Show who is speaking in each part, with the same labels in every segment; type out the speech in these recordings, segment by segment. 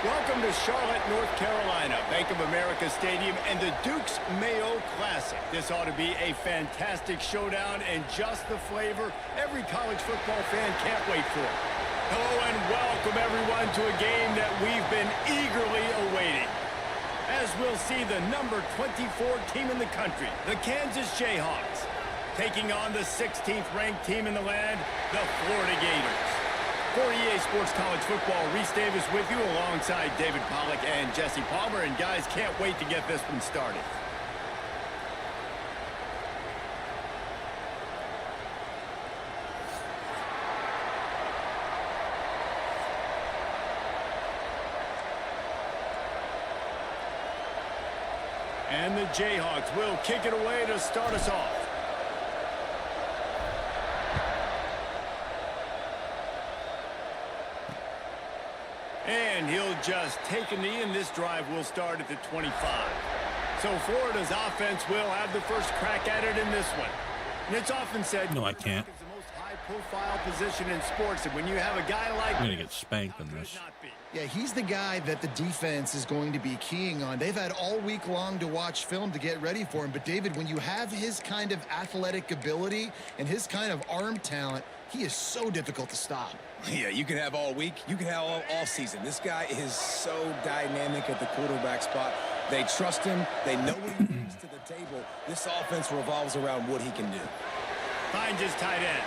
Speaker 1: Welcome to Charlotte, North Carolina, Bank of America Stadium, and the Duke's Mayo Classic. This ought to be a fantastic showdown and just the flavor every college football fan can't wait for. Hello and welcome everyone to a game that we've been eagerly awaiting. As we'll see the number 24 team in the country, the Kansas Jayhawks, taking on the 16th ranked team in the land, the Florida Gators. For EA Sports College Football, Reese Davis with you alongside David Pollack and Jesse Palmer. And guys, can't wait to get this one started. And the Jayhawks will kick it away to start us off. And he'll just take a knee, and this drive will start at the 25. So Florida's offense will have the first crack at it in this one. And it's often said,
Speaker 2: no, I can't.
Speaker 1: It's the most high-profile position in sports, and when you have a guy like
Speaker 2: I'm going to get spanked in this.
Speaker 3: Yeah, he's the guy that the defense is going to be keying on. They've had all week long to watch film to get ready for him. But, David, when you have his kind of athletic ability and his kind of arm talent, he is so difficult to stop.
Speaker 4: Yeah, you can have all week. You can have all season. This guy is so dynamic at the quarterback spot. They trust him. They know what he brings to the table. This offense revolves around what he can do.
Speaker 1: Finds his tight end.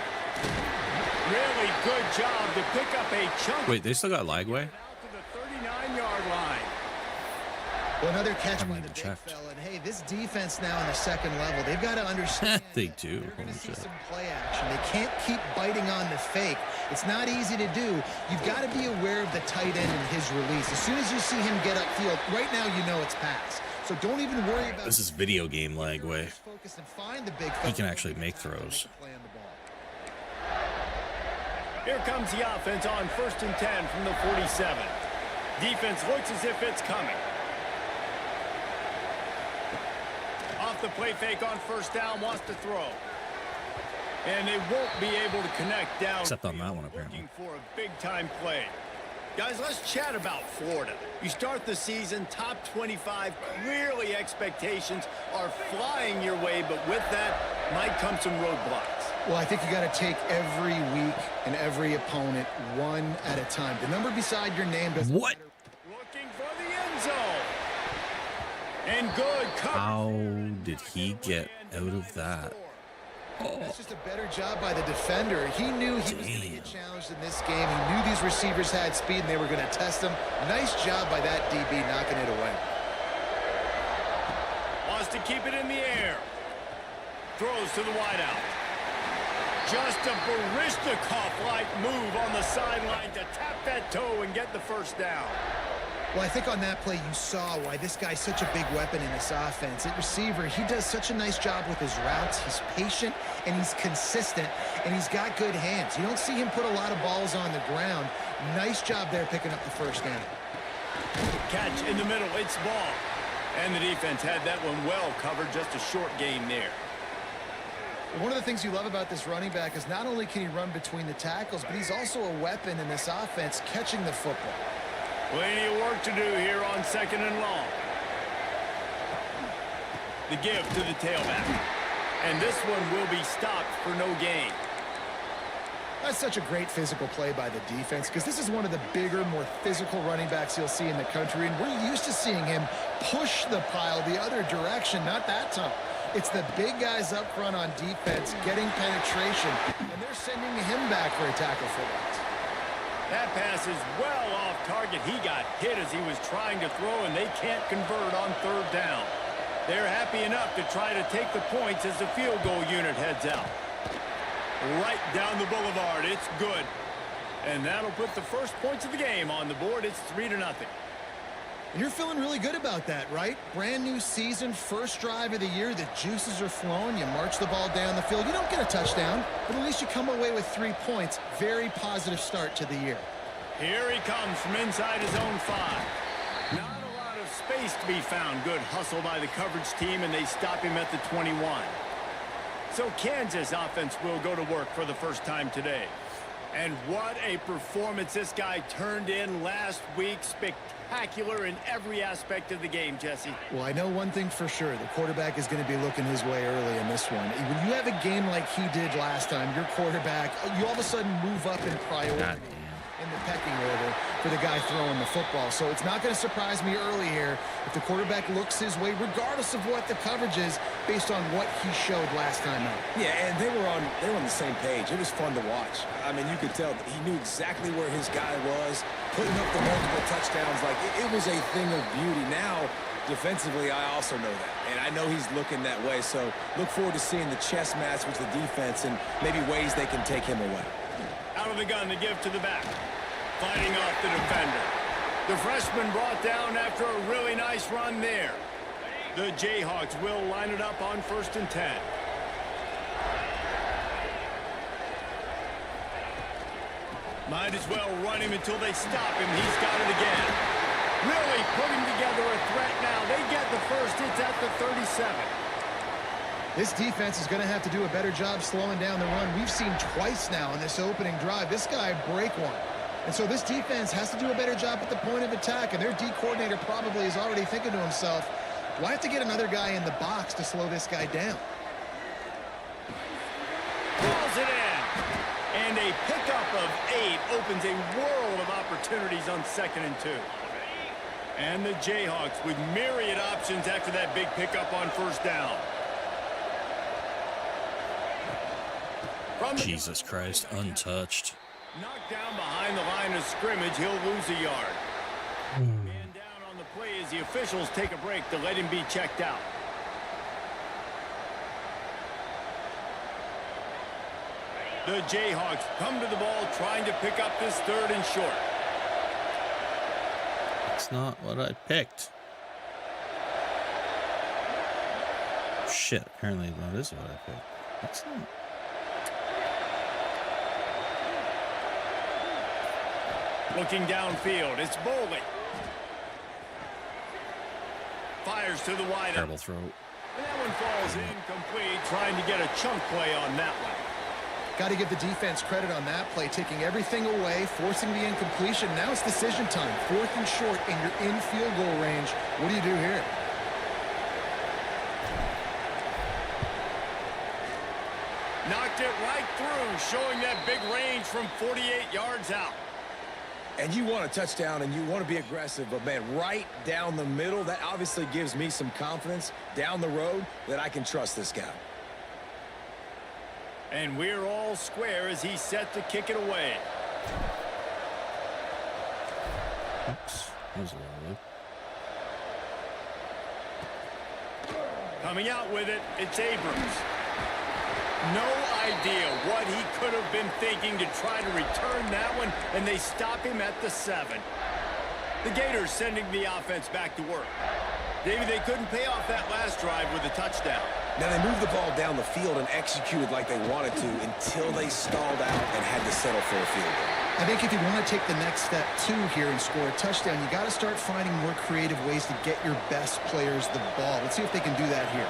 Speaker 1: Really good job to pick up a chunk.
Speaker 2: Wait, they still got Lagway?
Speaker 1: Out to the 39-yard line.
Speaker 3: Well, another catch by the
Speaker 2: even
Speaker 3: big
Speaker 2: checked.
Speaker 3: fella. And, hey, this defense now in the second level, they've got to understand
Speaker 2: They do.
Speaker 3: they're going to
Speaker 2: Holy
Speaker 3: see
Speaker 2: shit.
Speaker 3: some play action. They can't keep biting on the fake. It's not easy to do. You've got to be aware of the tight end and his release. As soon as you see him get upfield, right now you know it's pass. So don't even worry about
Speaker 2: This is video game Lagway.
Speaker 3: focus and find the big
Speaker 2: He
Speaker 3: fella.
Speaker 2: can actually make throws.
Speaker 1: Here comes the offense on 1st and 10 from the 47. Defense looks as if it's coming. Off the play fake on first down, wants to throw. And they won't be able to connect down.
Speaker 2: Except on that one, apparently.
Speaker 1: Looking for a big-time play. Guys, let's chat about Florida. You start the season, top 25. Clearly, expectations are flying your way, but with that might come some roadblocks.
Speaker 3: Well, I think you got to take every week and every opponent one at a time. The number beside your name doesn't
Speaker 2: What?
Speaker 3: matter.
Speaker 1: Looking for the end zone. And good coverage.
Speaker 2: How did he get out of that?
Speaker 3: That's just a better job by the defender. He knew he was going to get challenged in this game. He knew these receivers had speed and they were going to test him. Nice job by that DB knocking it away.
Speaker 1: Wants to keep it in the air. Throws to the wideout. Just a Baryshnikov-like move on the sideline to tap that toe and get the first down.
Speaker 3: Well, I think on that play you saw why this guy's such a big weapon in this offense. At receiver, he does such a nice job with his routes. He's patient, and he's consistent, and he's got good hands. You don't see him put a lot of balls on the ground. Nice job there picking up the first down.
Speaker 1: Catch in the middle, it's ball. And the defense had that one well covered, just a short gain there.
Speaker 3: One of the things you love about this running back is not only can he run between the tackles, but he's also a weapon in this offense catching the football.
Speaker 1: Plenty of work to do here on 2nd and long. The give to the tailback. And this one will be stopped for no gain.
Speaker 3: That's such a great physical play by the defense because this is one of the bigger, more physical running backs you'll see in the country, and we're used to seeing him push the pile the other direction, not that time. It's the big guys up front on defense getting penetration, and they're sending him back for a tackle for once.
Speaker 1: That pass is well off target. He got hit as he was trying to throw, and they can't convert on 3rd down. They're happy enough to try to take the points as the field goal unit heads out. Right down the boulevard. It's good. And that'll put the first points of the game on the board. It's 3-0.
Speaker 3: You're feeling really good about that, right? Brand new season, first drive of the year. The juices are flowing. You march the ball down the field. You don't get a touchdown, but at least you come away with 3 points. Very positive start to the year.
Speaker 1: Here he comes from inside his own 5. Not a lot of space to be found. Good hustle by the coverage team, and they stop him at the 21. So Kansas offense will go to work for the first time today. And what a performance this guy turned in last week. Spectacular in every aspect of the game, Jesse.
Speaker 3: Well, I know one thing for sure. The quarterback is going to be looking his way early in this one. When you have a game like he did last time, your quarterback, you all of a sudden move up in priority in the pecking order for the guy throwing the football. So it's not going to surprise me early here if the quarterback looks his way, regardless of what the coverage is, based on what he showed last time out.
Speaker 4: Yeah, and they were on the same page. It was fun to watch. I mean, you could tell that he knew exactly where his guy was, putting up the multiple touchdowns. Like, it was a thing of beauty. Now, defensively, I also know that. And I know he's looking that way. So look forward to seeing the chess match with the defense and maybe ways they can take him away.
Speaker 1: Out of the gun to give to the back. Fighting off the defender. The freshman brought down after a really nice run there. The Jayhawks will line it up on 1st and 10. Might as well run him until they stop him. He's got it again. Really putting together a threat now. They get the first. It's at the 37.
Speaker 3: This defense is going to have to do a better job slowing down the run. We've seen twice now in this opening drive. This guy break one. And so this defense has to do a better job at the point of attack. And their D coordinator probably is already thinking to himself, do I have to get another guy in the box to slow this guy down?
Speaker 1: Pulls it in. And a pickup of 8 opens a world of opportunities on 2nd and 2. And the Jayhawks with myriad options after that big pickup on 1st down.
Speaker 2: Jesus Christ, untouched.
Speaker 1: Knocked down behind the line of scrimmage, he'll lose a yard. Man down on the play as the officials take a break to let him be checked out. The Jayhawks come to the ball trying to pick up this 3rd and short.
Speaker 2: That's not what I picked. Shit, apparently that is what I picked. That's not.
Speaker 1: Looking downfield, it's Boley. Fires to the wide.
Speaker 2: Terrible throw.
Speaker 1: And that one falls incomplete, trying to get a chunk play on that one.
Speaker 3: Got to give the defense credit on that play, taking everything away, forcing the incompletion. Now it's decision time. 4th and short, and you're in field goal range. What do you do here?
Speaker 1: Knocked it right through, showing that big range from 48 yards out.
Speaker 4: And you want a touchdown and you want to be aggressive, but man, right down the middle, that obviously gives me some confidence down the road that I can trust this guy.
Speaker 1: And we're all square as he's set to kick it away.
Speaker 2: Oops, that was a little low.
Speaker 1: Coming out with it, it's Abrams. No idea what he could have been thinking to try to return that one, and they stop him at the 7. The Gators sending the offense back to work. Maybe they couldn't pay off that last drive with a touchdown.
Speaker 4: Now they moved the ball down the field and executed like they wanted to until they stalled out and had to settle for a field goal.
Speaker 3: I think if you want to take the next step, too, here and score a touchdown, you got to start finding more creative ways to get your best players the ball. Let's see if they can do that here.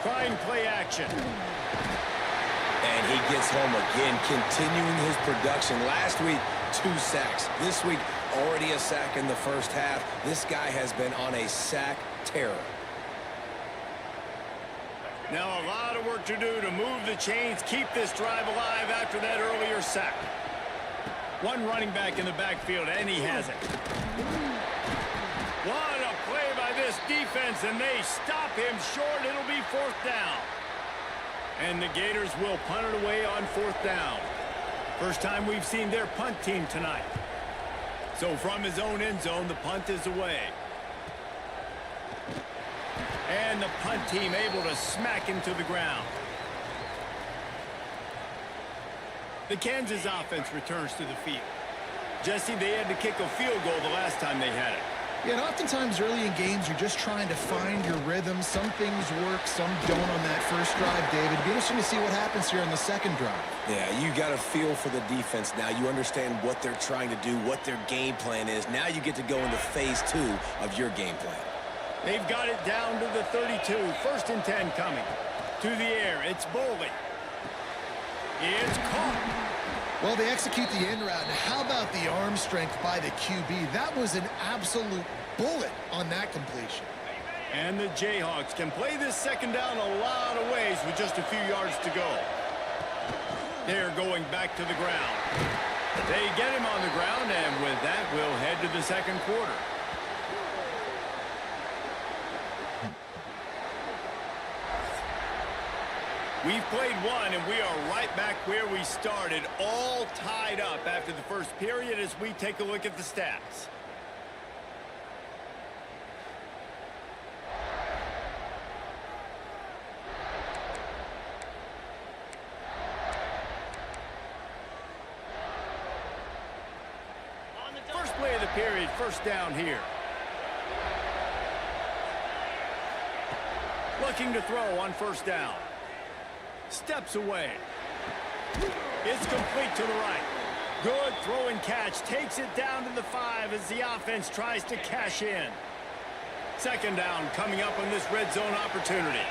Speaker 1: Trying play action.
Speaker 4: And he gets home again, continuing his production. Last week, 2 sacks. This week, already a sack in the first half. This guy has been on a sack terror.
Speaker 1: Now a lot of work to do to move the chains, keep this drive alive after that earlier sack. One running back in the backfield, and he has it. What a play by this defense, and they stop him short. It'll be 4th down. And the Gators will punt it away on 4th down. First time we've seen their punt team tonight. So from his own end zone, the punt is away. And the punt team able to smack him to the ground. The Kansas offense returns to the field. Jesse, they had to kick a field goal the last time they had it.
Speaker 3: Yeah, and oftentimes early in games, you're just trying to find your rhythm. Some things work, some don't on that first drive, David. It'd be interesting to see what happens here on the second drive.
Speaker 4: Yeah, you got a feel for the defense now. You understand what they're trying to do, what their game plan is. Now you get to go into phase 2 of your game plan.
Speaker 1: They've got it down to the 32. 1st and 10 coming. To the air, it's Boley. It's caught.
Speaker 3: Well, they execute the in route. Now, how about the arm strength by the QB? That was an absolute bullet on that completion.
Speaker 1: And the Jayhawks can play this second down a lot of ways with just a few yards to go. They're going back to the ground. They get him on the ground, and with that, we'll head to the second quarter. We've played one, and we are right back where we started, all tied up after the first period as we take a look at the stats. First play of the period, first down here. Looking to throw on first down. Steps away. It's complete to the right. Good throw and catch. Takes it down to the 5 as the offense tries to cash in. Second down coming up on this red zone opportunity.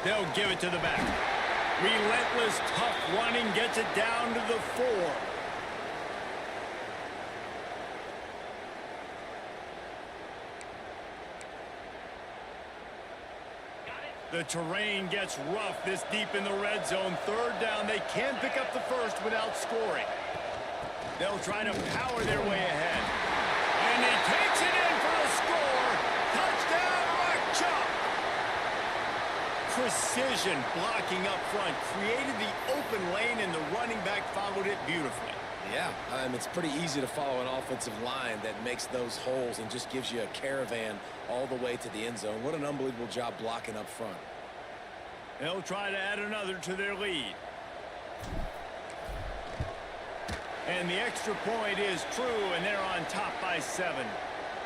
Speaker 1: They'll give it to the back. Relentless, tough running gets it down to the 4. The terrain gets rough this deep in the red zone. Third down, they can pick up the first without scoring. They'll try to power their way ahead. And he takes it in for a score. Touchdown, Rock Chop. Precision blocking up front. Created the open lane, and the running back followed it beautifully.
Speaker 4: Yeah, it's pretty easy to follow an offensive line that makes those holes and just gives you a caravan all the way to the end zone. What an unbelievable job blocking up front.
Speaker 1: They'll try to add another to their lead. And the extra point is true, and they're on top by 7.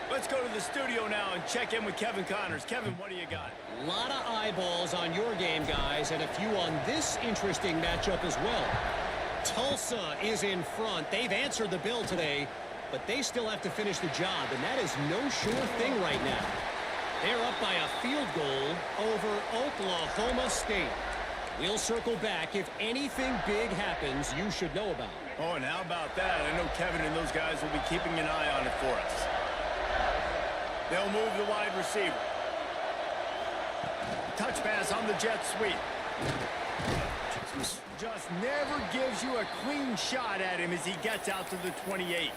Speaker 1: Let's go to the studio now and check in with Kevin Connors. Kevin, what do you got?
Speaker 5: A lot of eyeballs on your game, guys, and a few on this interesting matchup as well. Tulsa is in front. They've answered the bell today, but they still have to finish the job, and that is no sure thing right now. They're up by a field goal over Oklahoma State. We'll circle back. If anything big happens, you should know about it.
Speaker 1: Oh, and how about that? I know Kevin and those guys will be keeping an eye on it for us. They'll move the wide receiver. Touch pass on the jet sweep. Just never gives you a clean shot at him as he gets out to the 28.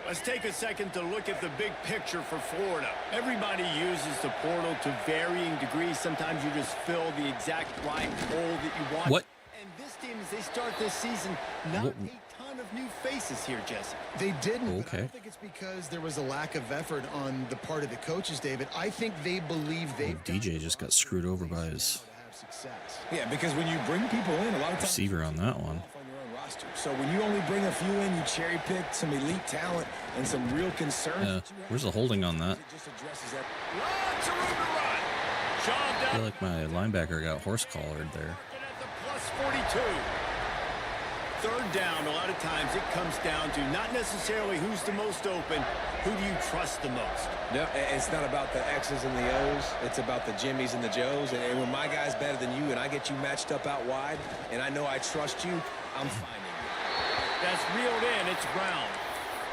Speaker 1: Let's take a second to look at the big picture for Florida. Everybody uses the portal to varying degrees. Sometimes you just fill the exact right hole that you want.
Speaker 2: What?
Speaker 1: And this team, as they start this season, not a ton of new faces here, Jesse.
Speaker 3: They didn't, but I
Speaker 2: Okay.
Speaker 3: don't think it's because there was a lack of effort on the part of the coaches, David. I think they believe they've
Speaker 2: DJ just got screwed over by his
Speaker 3: success.
Speaker 4: Yeah, because when you bring people in, a lot of times
Speaker 2: receiver on that one.
Speaker 4: on your own roster. So when you only bring a few in, you cherry pick some elite talent and some real concerns.
Speaker 2: Yeah. Where's the holding on that?
Speaker 4: It just addresses that.
Speaker 1: Lots of room to run. Shoved
Speaker 2: I
Speaker 1: up
Speaker 2: feel like my linebacker got horse collared there.
Speaker 1: at the +42. Third down, a lot of times it comes down to not necessarily who's the most open, who do you trust the most?
Speaker 4: No, it's not about the X's and the O's. It's about the Jimmies and the Joes. And when my guy's better than you and I get you matched up out wide and I know I trust you, I'm finding you.
Speaker 1: That's reeled in. It's Brown.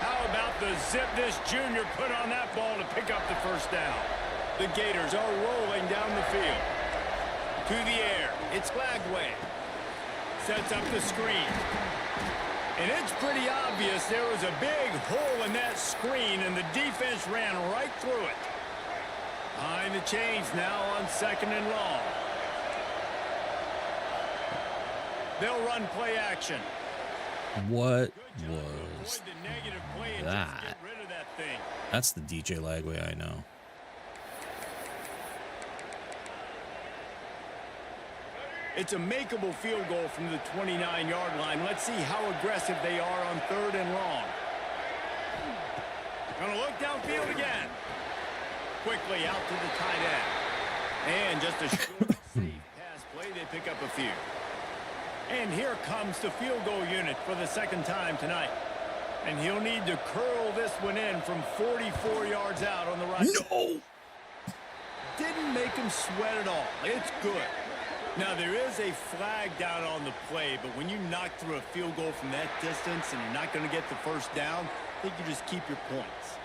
Speaker 1: How about the zip this junior put on that ball to pick up the first down? The Gators are rolling down the field. To the air. It's Lagway. Sets up the screen. And it's pretty obvious there was a big hole in that screen, and the defense ran right through it. Behind the chains now on 2nd and long. They'll run play action.
Speaker 2: What
Speaker 1: Good job to
Speaker 2: was
Speaker 1: avoid the negative play and just
Speaker 2: that?
Speaker 1: get rid of that thing.
Speaker 2: That's the DJ Lagway I know.
Speaker 1: It's a makeable field goal from the 29-yard line. Let's see how aggressive they are on 3rd and long. Gonna look downfield again. Quickly out to the tight end. And just a short, safe pass play. They pick up a few. And here comes the field goal unit for the second time tonight. And he'll need to curl this one in from 44 yards out on the right.
Speaker 2: No!
Speaker 1: Didn't make him sweat at all. It's good. Now, there is a flag down on the play, but when you knock through a field goal from that distance and you're not going to get the first down, I think you just keep your points.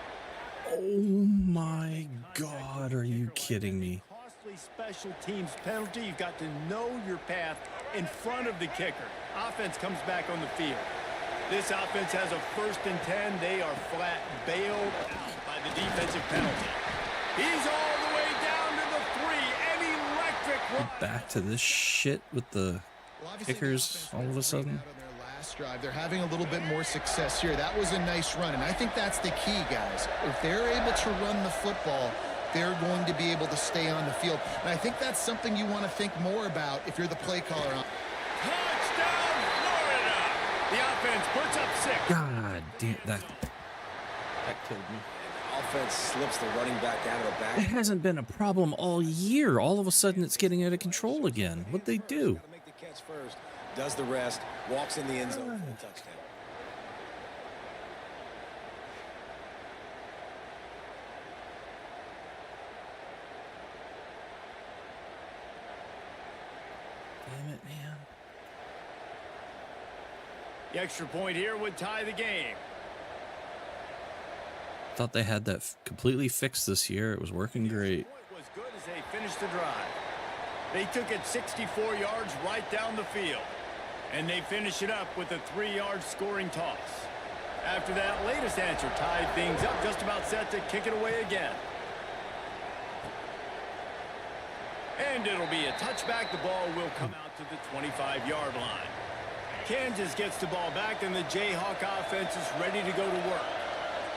Speaker 2: Oh my God, are you kidding me?
Speaker 1: Costly special teams penalty. You've got to know your path in front of the kicker. Offense comes back on the field. This offense has a 1st and 10. They are flat bailed out by the defensive penalty. He's all the way down to the 3. An electric run.
Speaker 2: Back to this shit with the kickers all of a sudden.
Speaker 3: Drive. They're having a little bit more success here. That was a nice run, and I think that's the key, guys. If they're able to run the football, they're going to be able to stay on the field. And I think that's something you want to think more about if you're the play caller.
Speaker 1: Touchdown, Florida! The offense puts up 6.
Speaker 2: God damn, that killed me.
Speaker 4: Offense slips the running back out of the back.
Speaker 2: It hasn't been a problem all year. All of a sudden, it's getting out of control again. What'd they do?
Speaker 4: Gotta make the catch first, does the rest, walks in the end zone for the touchdown.
Speaker 2: Damn it, man.
Speaker 1: The extra point here would tie the game.
Speaker 2: Thought they had that completely fixed this year. It was working great.
Speaker 1: It was good as they finished the drive. They took it 64 yards right down the field. And they finish it up with a 3-yard scoring toss. After that latest answer tied things up, just about set to kick it away again. And it'll be a touchback. The ball will come out to the 25-yard line. Kansas gets the ball back, and the Jayhawk offense is ready to go to work.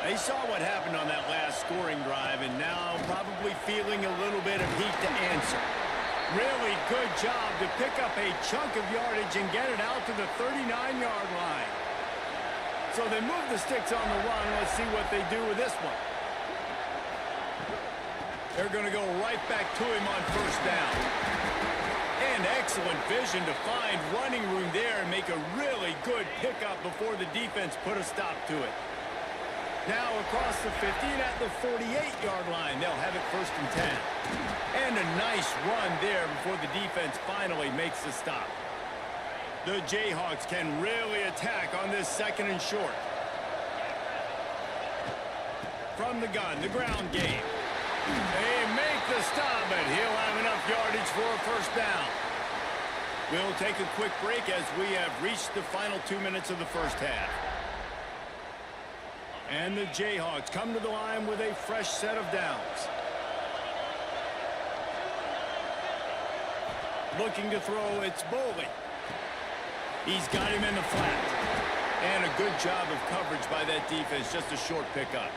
Speaker 1: They saw what happened on that last scoring drive, and now probably feeling a little bit of heat to answer. Really good job to pick up a chunk of yardage and get it out to the 39-yard line. So they move the sticks on the run. Let's see what they do with this one. They're going to go right back to him on 1st down. And excellent vision to find running room there and make a really good pickup before the defense put a stop to it. Now across the 50 and at the 48-yard line, they'll have it 1st and 10. And a nice run there before the defense finally makes the stop. The Jayhawks can really attack on this 2nd and short. From the gun, the ground game. They make the stop, but he'll have enough yardage for a 1st down. We'll take a quick break as we have reached the final 2 minutes of the 1st half. And the Jayhawks come to the line with a fresh set of downs. Looking to throw, it's Boley. He's got him in the flat. And a good job of coverage by that defense, just a short pickup.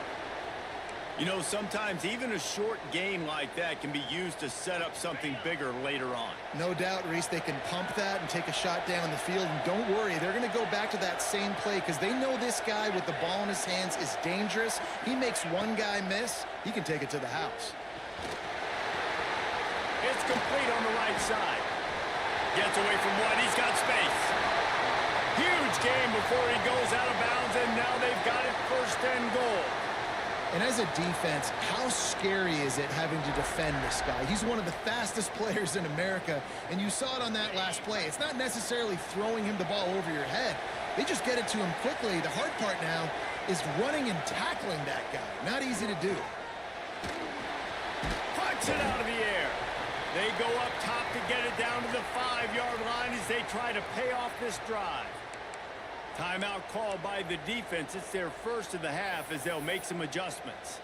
Speaker 1: You know, sometimes even a short gain like that can be used to set up something bigger later on.
Speaker 3: No doubt, Reese, they can pump that and take a shot down the field. And don't worry, they're going to go back to that same play because they know this guy with the ball in his hands is dangerous. He makes one guy miss, he can take it to the house.
Speaker 1: It's complete on the right side. Gets away from one. He's got space. Huge game before he goes out of bounds, and now they've got it 1st and goal.
Speaker 3: And as a defense, how scary is it having to defend this guy? He's one of the fastest players in America, and you saw it on that last play. It's not necessarily throwing him the ball over your head. They just get it to him quickly. The hard part now is running and tackling that guy. Not easy to do.
Speaker 1: Puts it out of the air. They go up top to get it down to the 5-yard line as they try to pay off this drive. Timeout called by the defense. It's their 1st of the half as they'll make some adjustments.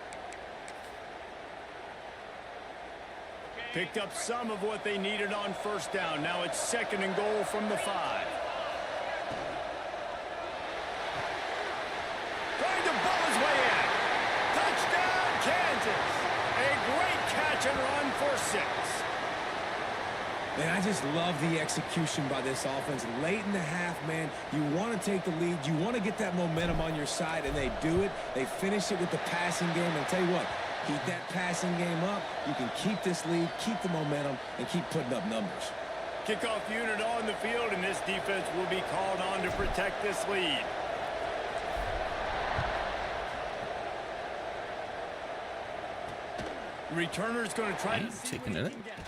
Speaker 1: Picked up some of what they needed on 1st down. Now it's 2nd and goal from the 5. Trying to ball his way in. Touchdown, Kansas. A great catch and run for 6.
Speaker 4: Man, I just love the execution by this offense. Late in the half, man, you want to take the lead. You want to get that momentum on your side, and they do it. They finish it with the passing game. And I'll tell you what, keep that passing game up. You can keep this lead, keep the momentum, and keep putting up numbers.
Speaker 1: Kickoff unit on the field, and this defense will be called on to protect this lead. Returner's going to try to see
Speaker 2: taking
Speaker 1: what he
Speaker 2: it.
Speaker 1: can get.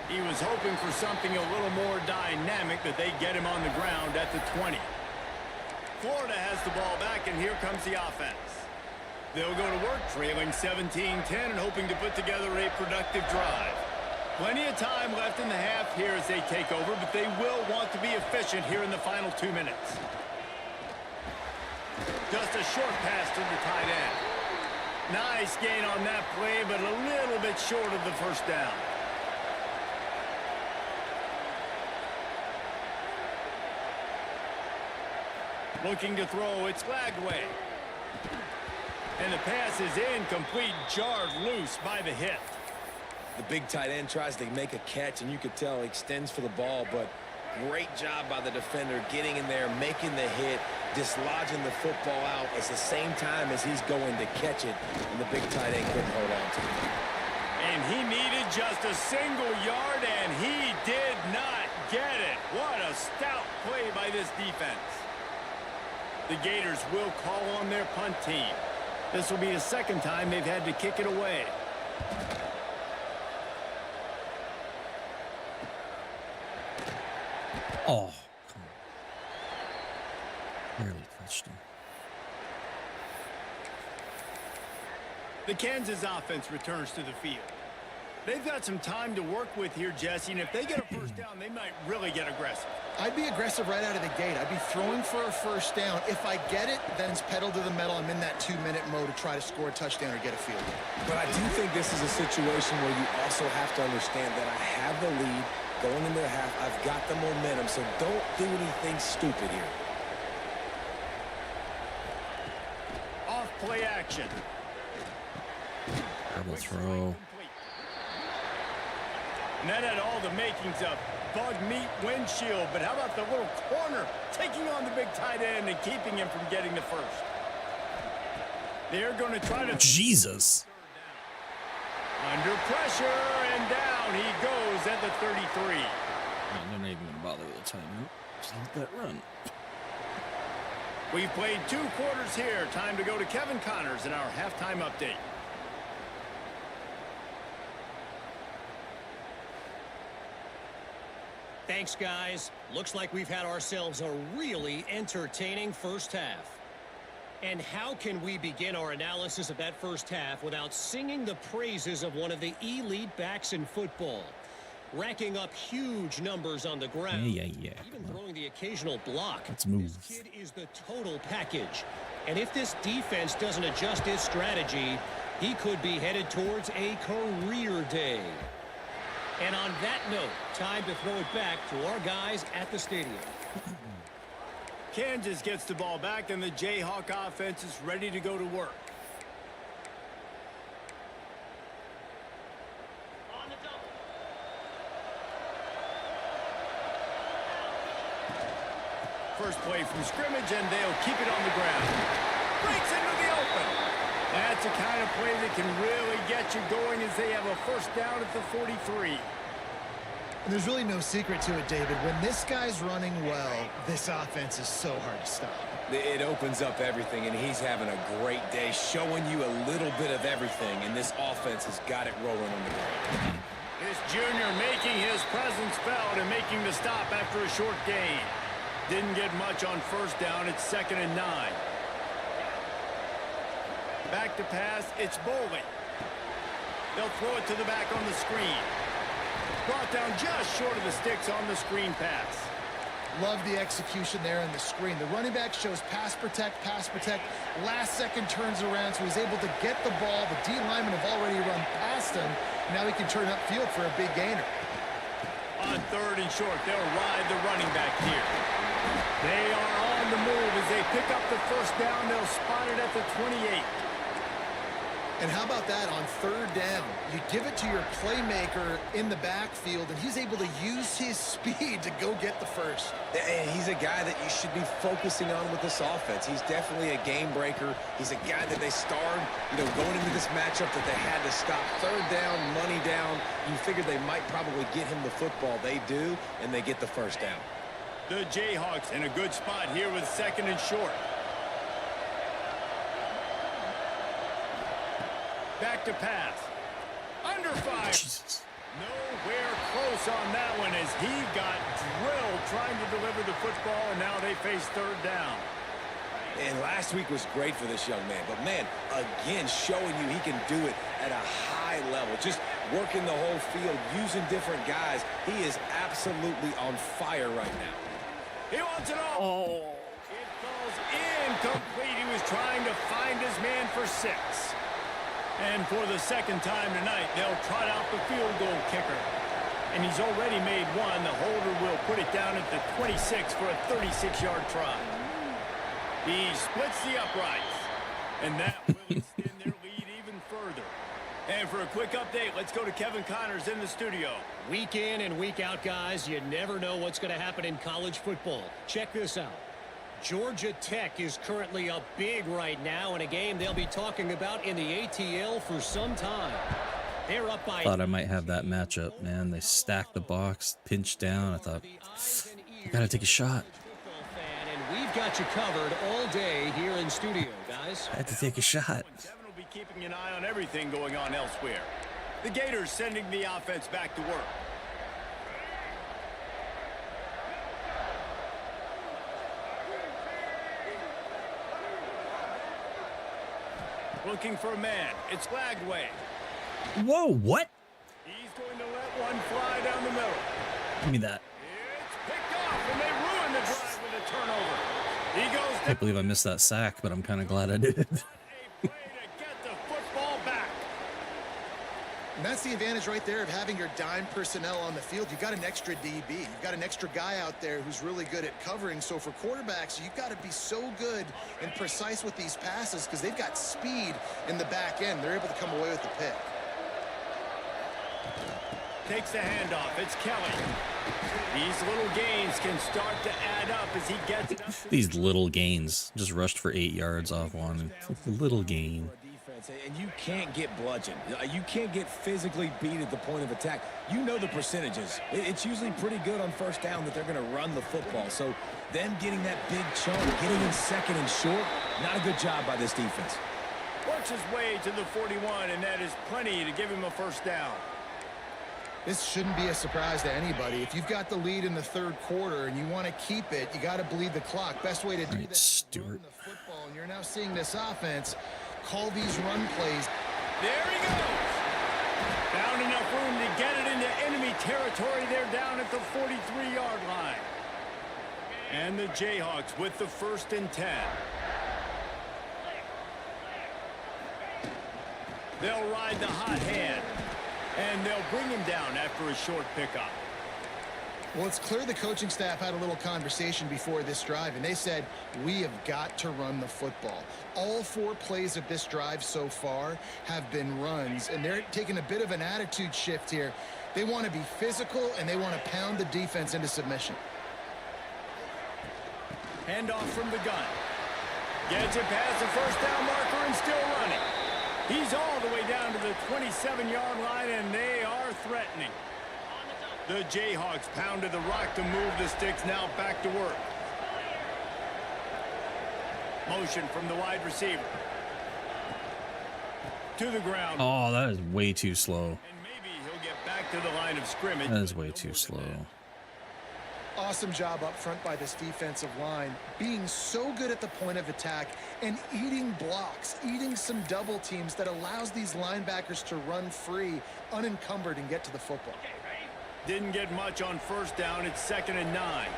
Speaker 1: He was hoping for something a little more dynamic, that they get him on the ground at the 20. Florida has the ball back, and here comes the offense. They'll go to work, trailing 17-10 and hoping to put together a productive drive. Plenty of time left in the half here as they take over, but they will want to be efficient here in the final 2 minutes. Just a short pass to the tight end. Nice gain on that play, but a little bit short of the first down. Looking to throw, it's flagged away. And the pass is incomplete, jarred loose by the hit.
Speaker 4: The big tight end tries to make a catch, and you could tell he extends for the ball, but great job by the defender getting in there, making the hit, dislodging the football out at the same time as he's going to catch it, and the big tight end couldn't hold on to it.
Speaker 1: And he needed just a single yard, and he did not get it. What a stout play by this defense. The Gators will call on their punt team. This will be the second time they've had to kick it away.
Speaker 2: Oh, come on. Barely touched him.
Speaker 1: The Kansas offense returns to the field. They've got some time to work with here, Jesse, and if they get a first down, they might really get aggressive.
Speaker 3: I'd be aggressive right out of the gate. I'd be throwing for a first down. If I get it, then it's pedal to the metal. I'm in that 2-minute mode to try to score a touchdown or get a field goal.
Speaker 4: But I do think this is a situation where you also have to understand that I have the lead going into the half. I've got the momentum, so don't do anything stupid here.
Speaker 1: Off play action.
Speaker 2: Double throw.
Speaker 1: And that had all the makings of bug meat windshield, but how about the little corner taking on the big tight end and keeping him from getting the first? They're going to try to...
Speaker 2: Jesus.
Speaker 1: Under pressure, and down he goes at the 33.
Speaker 2: They're not even going to bother with the timeout. Just let that run.
Speaker 1: We've played 2 quarters here. Time to go to Kevin Connors in our halftime update.
Speaker 5: Thanks, guys. Looks like we've had ourselves a really entertaining first half. And how can we begin our analysis of that first half without singing the praises of one of the elite backs in football? Racking up huge numbers on the ground.
Speaker 2: Yeah.
Speaker 5: Even throwing the occasional block.
Speaker 2: Let's move.
Speaker 5: This kid is the total package. And if this defense doesn't adjust its strategy, he could be headed towards a career day. And on that note, time to throw it back to our guys at the stadium.
Speaker 1: Kansas gets the ball back, and the Jayhawk offense is ready to go to work.
Speaker 5: On the double.
Speaker 1: First play from scrimmage, and they'll keep it on the ground. Breaks into the open. That's the kind of play that can really get you going as they have a first down at the 43.
Speaker 3: And there's really no secret to it, David. When this guy's running well, this offense is so hard to stop.
Speaker 4: It opens up everything, and he's having a great day, showing you a little bit of everything, and this offense has got it rolling on the ground.
Speaker 1: This junior making his presence felt and making the stop after a short gain. Didn't get much on first down. It's 2nd and 9. Back to pass, it's Bowling. They'll throw it to the back on the screen. Brought down just short of the sticks on the screen pass.
Speaker 3: Love the execution there on the screen. The running back shows pass protect. Last second turns around, so he's able to get the ball. The D linemen have already run past him. Now he can turn upfield for a big gainer.
Speaker 1: On 3rd and short, they'll ride the running back here. They are on the move as they pick up the first down. They'll spot it at the 28.
Speaker 3: And how about that on 3rd down? You give it to your playmaker in the backfield, and he's able to use his speed to go get the first.
Speaker 4: And he's a guy that you should be focusing on with this offense. He's definitely a game breaker. He's a guy that they starred, going into this matchup that they had to stop. 3rd down, money down. You figured they might probably get him the football. They do, and they get the first down.
Speaker 1: The Jayhawks in a good spot here with 2nd and short. Back to pass. Under fire.
Speaker 2: Jesus.
Speaker 1: Nowhere close on that one as he got drilled trying to deliver the football, and now they face third down.
Speaker 4: And last week was great for this young man. But, man, again, showing you he can do it at a high level. Just working the whole field, using different guys. He is absolutely on fire right now.
Speaker 1: He wants it all. Oh. It falls incomplete. He was trying to find his man for 6. And for the second time tonight, they'll trot out the field goal kicker. And he's already made one. The holder will put it down at the 26 for a 36-yard try. He splits the uprights, and that will extend their lead even further. And for a quick update, let's go to Kevin Connors in the studio.
Speaker 5: Week in and week out, guys, you never know what's going to happen in college football. Check this out. Georgia Tech is currently up big right now in a game they'll be talking about in the ATL for some time. They're up by...
Speaker 2: Thought I might have that matchup, man. They stacked the box, pinched down. I thought, I gotta take a shot.
Speaker 5: We've got you covered all day here in studio, guys.
Speaker 2: I had to take a shot.
Speaker 1: Kevin will be keeping an eye on everything going on elsewhere. The Gators sending the offense back to work. Looking for a man. It's Lagway.
Speaker 2: Whoa, what?
Speaker 1: He's going to let one fly down the middle.
Speaker 2: Give me that.
Speaker 1: It's picked off, and they ruin the drive with a turnover. He goes
Speaker 2: I can't believe I missed that sack, but I'm kind of glad I did.
Speaker 1: a play to get the football back.
Speaker 3: And that's the advantage right there of having your dime personnel on the field. You've got an extra DB. You've got an extra guy out there who's really good at covering. So for quarterbacks, you've got to be so good and precise with these passes because they've got speed in the back end. They're able to come away with the pick.
Speaker 1: Takes the handoff. It's Kelly. These little gains can start to add up as he gets it up.
Speaker 2: These little gains. Just rushed for 8 yards off one. Little gain.
Speaker 4: And you can't get bludgeoned. You can't get physically beat at the point of attack. You know the percentages. It's usually pretty good on first down that they're going to run the football. So them getting that big chunk, getting in second and short, not a good job by this defense.
Speaker 1: Works his way to the 41, and that is plenty to give him a first down.
Speaker 3: This shouldn't be a surprise to anybody. If you've got the lead in the third quarter and you want to keep it, you got to bleed the clock. Best way to do that is run the football. And you're now seeing this offense call these run plays.
Speaker 1: There he goes. Found enough room to get it into enemy territory. They're down at the 43-yard line. And the Jayhawks with the 1st and 10. They'll ride the hot hand. And they'll bring him down after a short pickup.
Speaker 3: Well, it's clear the coaching staff had a little conversation before this drive, and they said, we have got to run the football. All 4 plays of this drive so far have been runs, and they're taking a bit of an attitude shift here. They want to be physical, and they want to pound the defense into submission.
Speaker 1: Handoff from the gun. Gets it past the first down marker and still running. He's all the way down to the 27-yard line, and they are threatening. The Jayhawks pounded the rock to move the sticks, now back to work. Motion from the wide receiver. To the ground.
Speaker 2: Oh, that is way too slow.
Speaker 1: And maybe he'll get back to the line of scrimmage.
Speaker 2: That is way too slow.
Speaker 3: Awesome job up front by this defensive line, being so good at the point of attack and eating blocks, eating some double teams that allows these linebackers to run free, unencumbered, and get to the football.
Speaker 1: Didn't get much on first down. It's 2nd and 9.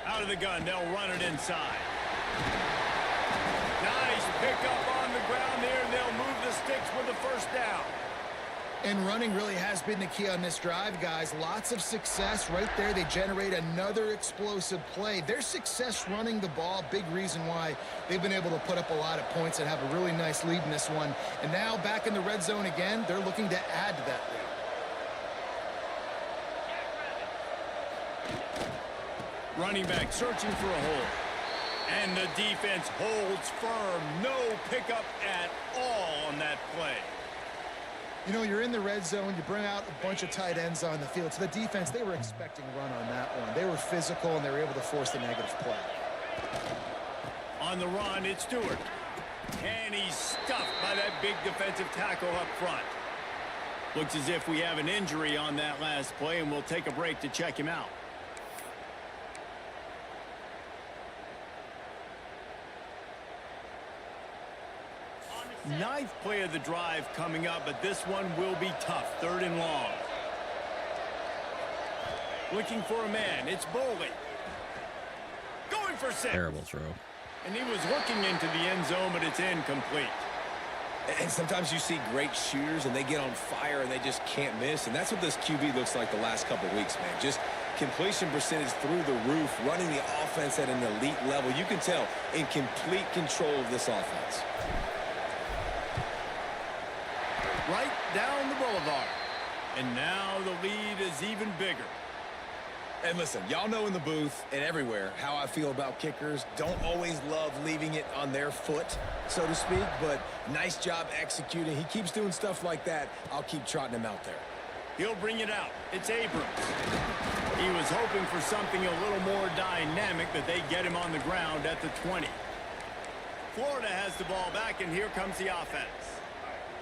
Speaker 1: Out of the gun, they'll run it inside. Nice pickup on the ground there. They'll move the sticks with the first down.
Speaker 3: And running really has been the key on this drive, guys. Lots of success right there. They generate another explosive play. Their success running the ball, big reason why they've been able to put up a lot of points and have a really nice lead in this one. And now back in the red zone again, they're looking to add to that lead.
Speaker 1: Running back searching for a hole. And the defense holds firm. No pickup at all on that play.
Speaker 3: You know, you're in the red zone, you bring out a bunch of tight ends on the field. So the defense, they were expecting a run on that one. They were physical, and they were able to force the negative play.
Speaker 1: On the run, it's Stewart. And he's stuffed by that big defensive tackle up front. Looks as if we have an injury on that last play, and we'll take a break to check him out. Ninth play of the drive coming up, but this one will be tough. 3rd and long. Looking for a man. It's Boley. Going for 6.
Speaker 2: Terrible throw.
Speaker 1: And he was looking into the end zone, but it's incomplete.
Speaker 4: And sometimes you see great shooters, and they get on fire, and they just can't miss. And that's what this QB looks like the last couple weeks, man. Just completion percentage through the roof, running the offense at an elite level. You can tell in complete control of this offense.
Speaker 1: Right down the boulevard. And now the lead is even bigger.
Speaker 4: And listen, y'all know in the booth and everywhere how I feel about kickers. Don't always love leaving it on their foot, so to speak, but nice job executing. He keeps doing stuff like that. I'll keep trotting him out there.
Speaker 1: He'll bring it out. It's Abrams. He was hoping for something a little more dynamic, but they get him on the ground at the 20. Florida has the ball back, and here comes the offense.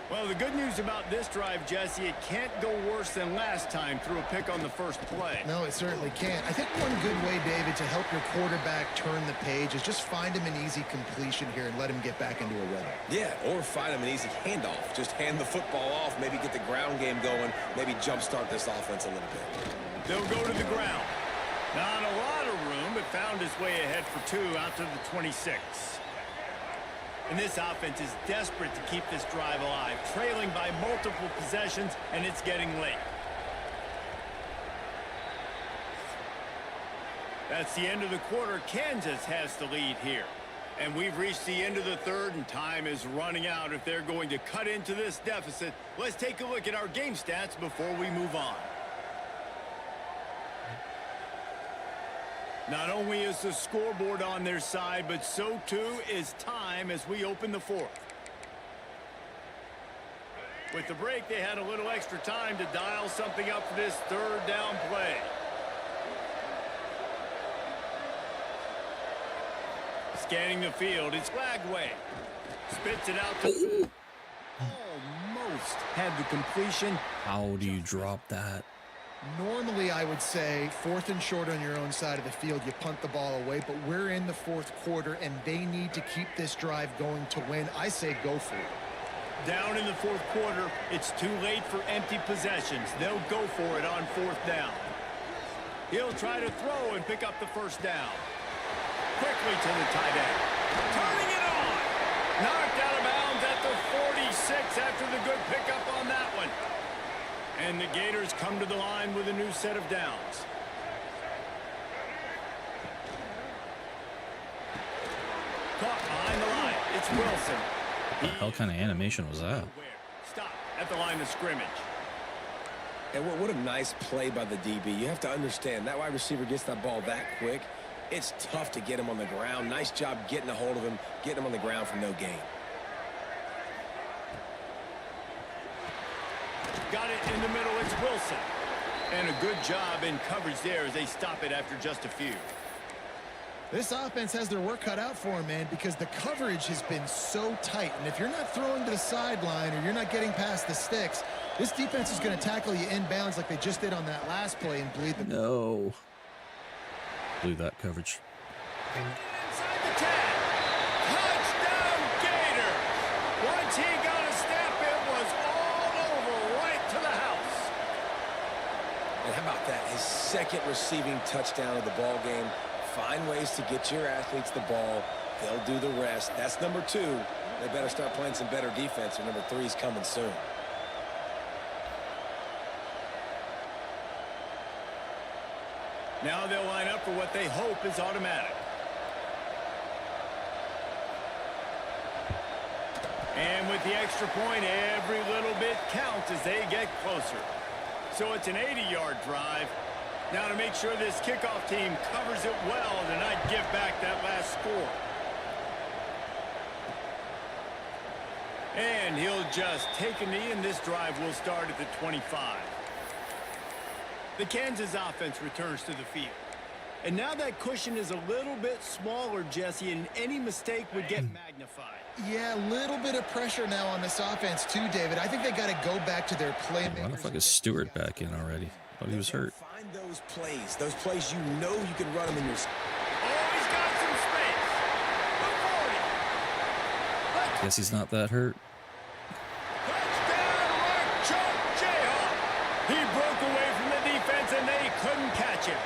Speaker 1: Well, the good news about this drive, Jesse, it can't go worse than last time through a pick on the first play.
Speaker 3: No, it certainly can't. I think one good way, David, to help your quarterback turn the page is just find him an easy completion here and let him get back into a rhythm.
Speaker 4: Yeah, or find him an easy handoff. Just hand the football off, maybe get the ground game going, maybe jumpstart this offense a little bit.
Speaker 1: They'll go to the ground. Not a lot of room, but found his way ahead for 2 out to the 26. And this offense is desperate to keep this drive alive, trailing by multiple possessions, and it's getting late. That's the end of the quarter. Kansas has the lead here. And we've reached the end of the 3rd, and time is running out if they're going to cut into this deficit. Let's take a look at our game stats before we move on. Not only is the scoreboard on their side, but so too is time as we open the 4th. With the break, they had a little extra time to dial something up for this 3rd down play. Scanning the field, it's Lagway. Spits it out to... Almost had the completion.
Speaker 2: How do you drop that?
Speaker 3: Normally, I would say 4th and short on your own side of the field, you punt the ball away, but we're in the 4th quarter, and they need to keep this drive going to win. I say go for it.
Speaker 1: Down in the 4th quarter, it's too late for empty possessions. They'll go for it on 4th down. He'll try to throw and pick up the 1st down. Quickly to the tight end. Turning it on! Knocked out of bounds at the 46 after the good pickup on that one. And the Gators come to the line with a new set of downs. Caught behind the line. It's Wilson.
Speaker 2: What the hell kind of animation was that?
Speaker 1: Stop at the line of scrimmage.
Speaker 4: And what a nice play by the DB. You have to understand, that wide receiver gets that ball that quick. It's tough to get him on the ground. Nice job getting a hold of him, getting him on the ground for no gain.
Speaker 1: Got it in the middle, it's Wilson. And a good job in coverage there as they stop it after just a few.
Speaker 3: This offense has their work cut out for them, man, because the coverage has been so tight. And if you're not throwing to the sideline or you're not getting past the sticks, this defense is going to tackle you inbounds like they just did on that last play and bleed the...
Speaker 2: No. Blew that coverage.
Speaker 1: Inside the 10. Touchdown Gator. Once he got a step, it was all over right to the house.
Speaker 4: And how about that? His 2nd receiving touchdown of the ball game. Find ways to get your athletes the ball. They'll do the rest. That's number 2. They better start playing some better defense, or number 3 is coming soon.
Speaker 1: Now they'll line up for what they hope is automatic. And with the extra point, every little bit counts as they get closer. So it's an 80-yard drive. Now to make sure this kickoff team covers it well to not give back that last score. And he'll just take a knee, and this drive will start at the 25. The Kansas offense returns to the field. And now that cushion is a little bit smaller, Jesse, and any mistake would get magnified.
Speaker 3: Yeah, a little bit of pressure now on this offense too, David. I think they got to go back to their playmakers.
Speaker 2: Why the fuck is Stewart back in already? Thought he was hurt.
Speaker 4: Find those plays you know you can run them in your...
Speaker 1: Oh, he's got some space. The 40.
Speaker 2: Guess he's not that hurt.
Speaker 1: Touchdown, Mark Chuck Jayhawk. He broke away from the defense, and they couldn't catch him.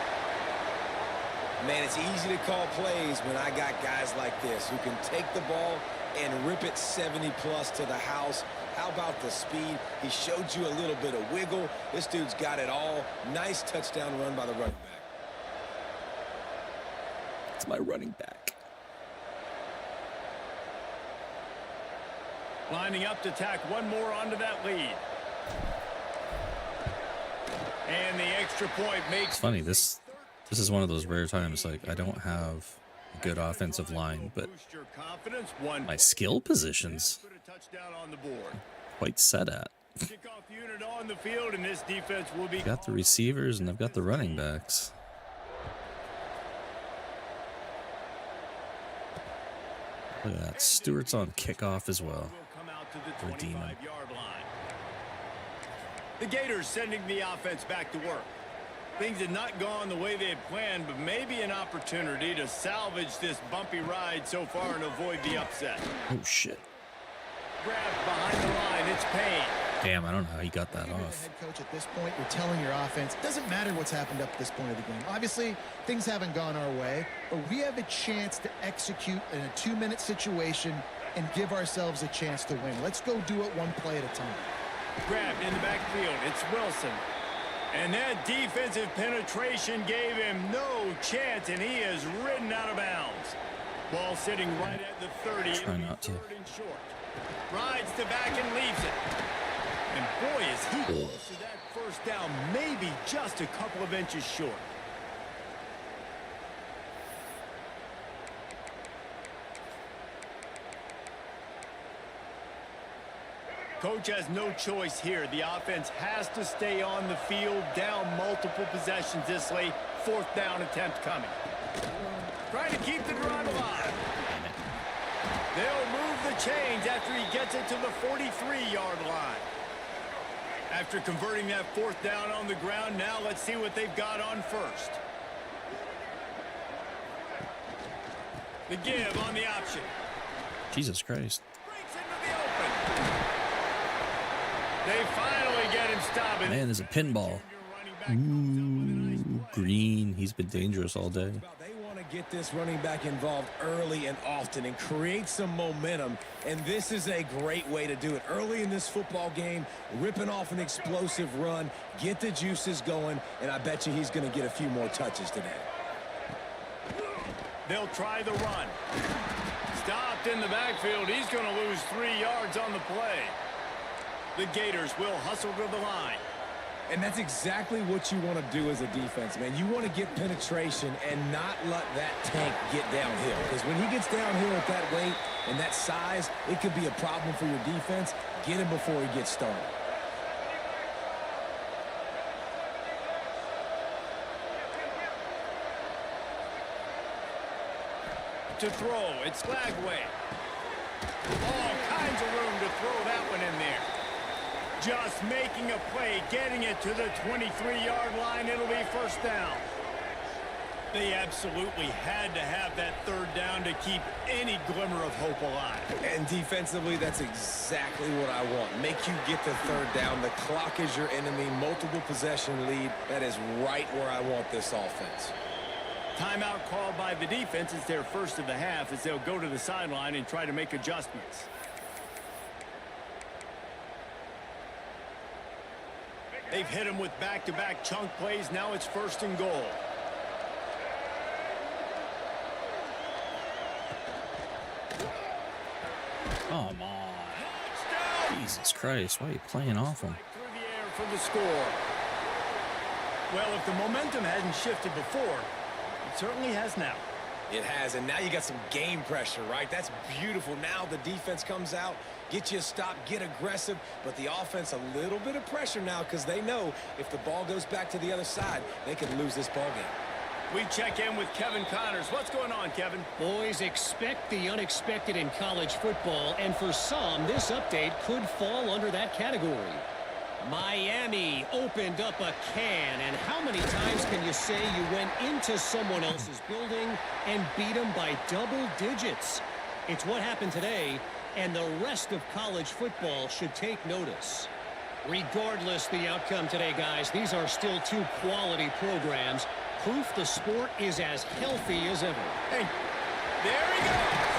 Speaker 4: Man, it's easy to call plays when I got guys like this who can take the ball and rip it 70-plus to the house. How about the speed? He showed you a little bit of wiggle. This dude's got it all. Nice touchdown run by the running back.
Speaker 2: It's my running back.
Speaker 1: Lining up to tack one more onto that lead. And the extra point makes...
Speaker 2: It's funny, this is one of those rare times, like, I don't have a good offensive line, but my skill positions quite set at.
Speaker 1: Kickoff unit on the field, and this defense will be...
Speaker 2: I've got the receivers and I've got the running backs. Look at that. Stewart's on kickoff as well. Redeem him.
Speaker 1: The Gators sending the offense back to work. Things had not gone the way they had planned, but maybe an opportunity to salvage this bumpy ride so far and avoid the upset.
Speaker 2: Oh, shit.
Speaker 1: Grabbed behind the line, it's Payne.
Speaker 2: Damn, I don't know how he got that
Speaker 3: You're the
Speaker 2: off.
Speaker 3: head coach at this point, you're telling your offense, doesn't matter what's happened up to this point of the game. Obviously, things haven't gone our way, but we have a chance to execute in a 2-minute situation and give ourselves a chance to win. Let's go do it one play at a time.
Speaker 1: Grabbed in the backfield, it's Wilson. And that defensive penetration gave him no chance, and he is ridden out of bounds. Ball sitting right at the 30.
Speaker 2: Try not to.
Speaker 1: Third and short. Rides to back and leaves it. And boy, is he close to that first down, maybe just a couple of inches short. Coach has no choice here. The offense has to stay on the field, down multiple possessions this late. Fourth down attempt coming. Trying to keep the drive alive. They'll move the chains after he gets it to the 43-yard line. After converting that fourth down on the ground, now let's see what they've got on first. The give on the option.
Speaker 2: Jesus Christ.
Speaker 1: Breaks into the open. They finally get him stopping.
Speaker 2: Man, there's a pinball. Ooh, Green. He's been dangerous all day.
Speaker 4: They want to get this running back involved early and often and create some momentum, and this is a great way to do it. Early in this football game, ripping off an explosive run, get the juices going, and I bet you he's going to get a few more touches today.
Speaker 1: They'll try the run. Stopped in the backfield. He's going to lose 3 yards on the play. The Gators will hustle to the line.
Speaker 4: And that's exactly what you want to do as a defense, man. You want to get penetration and not let that tank get downhill. Because when he gets downhill at that weight and that size, it could be a problem for your defense. Get him before he gets started.
Speaker 1: To throw, it's Lagway. All kinds of room to throw that one in there. Just making a play, getting it to the 23-yard line. It'll be first down. They absolutely had to have that third down to keep any glimmer of hope alive.
Speaker 4: And defensively, that's exactly what I want. Make you get the third down. The clock is your enemy. Multiple possession lead. That is right where I want this offense.
Speaker 1: Timeout called by the defense. It's their first of the half as they'll go to the sideline and try to make adjustments. They've hit him with back-to-back chunk plays. Now it's first and goal.
Speaker 2: Come on. Jesus Christ, why are you playing off him?
Speaker 1: Through the air for the score. Well, if the momentum hadn't shifted before, it certainly has now.
Speaker 4: It has, and now you got some game pressure, right? That's beautiful. Now the defense comes out, get you a stop, get aggressive, but the offense a little bit of pressure now because they know if the ball goes back to the other side, they could lose this ball game.
Speaker 1: We check in with Kevin Connors. What's going on, Kevin?
Speaker 5: Boys, expect the unexpected in college football, and for some, this update could fall under that category. Miami opened up a can, and how many times can you say you went into someone else's building and beat them by double digits? It's what happened today, and the rest of college football should take notice. Regardless the outcome today, guys, these are still two quality programs. Proof the sport is as healthy as ever.
Speaker 1: Hey, there he goes.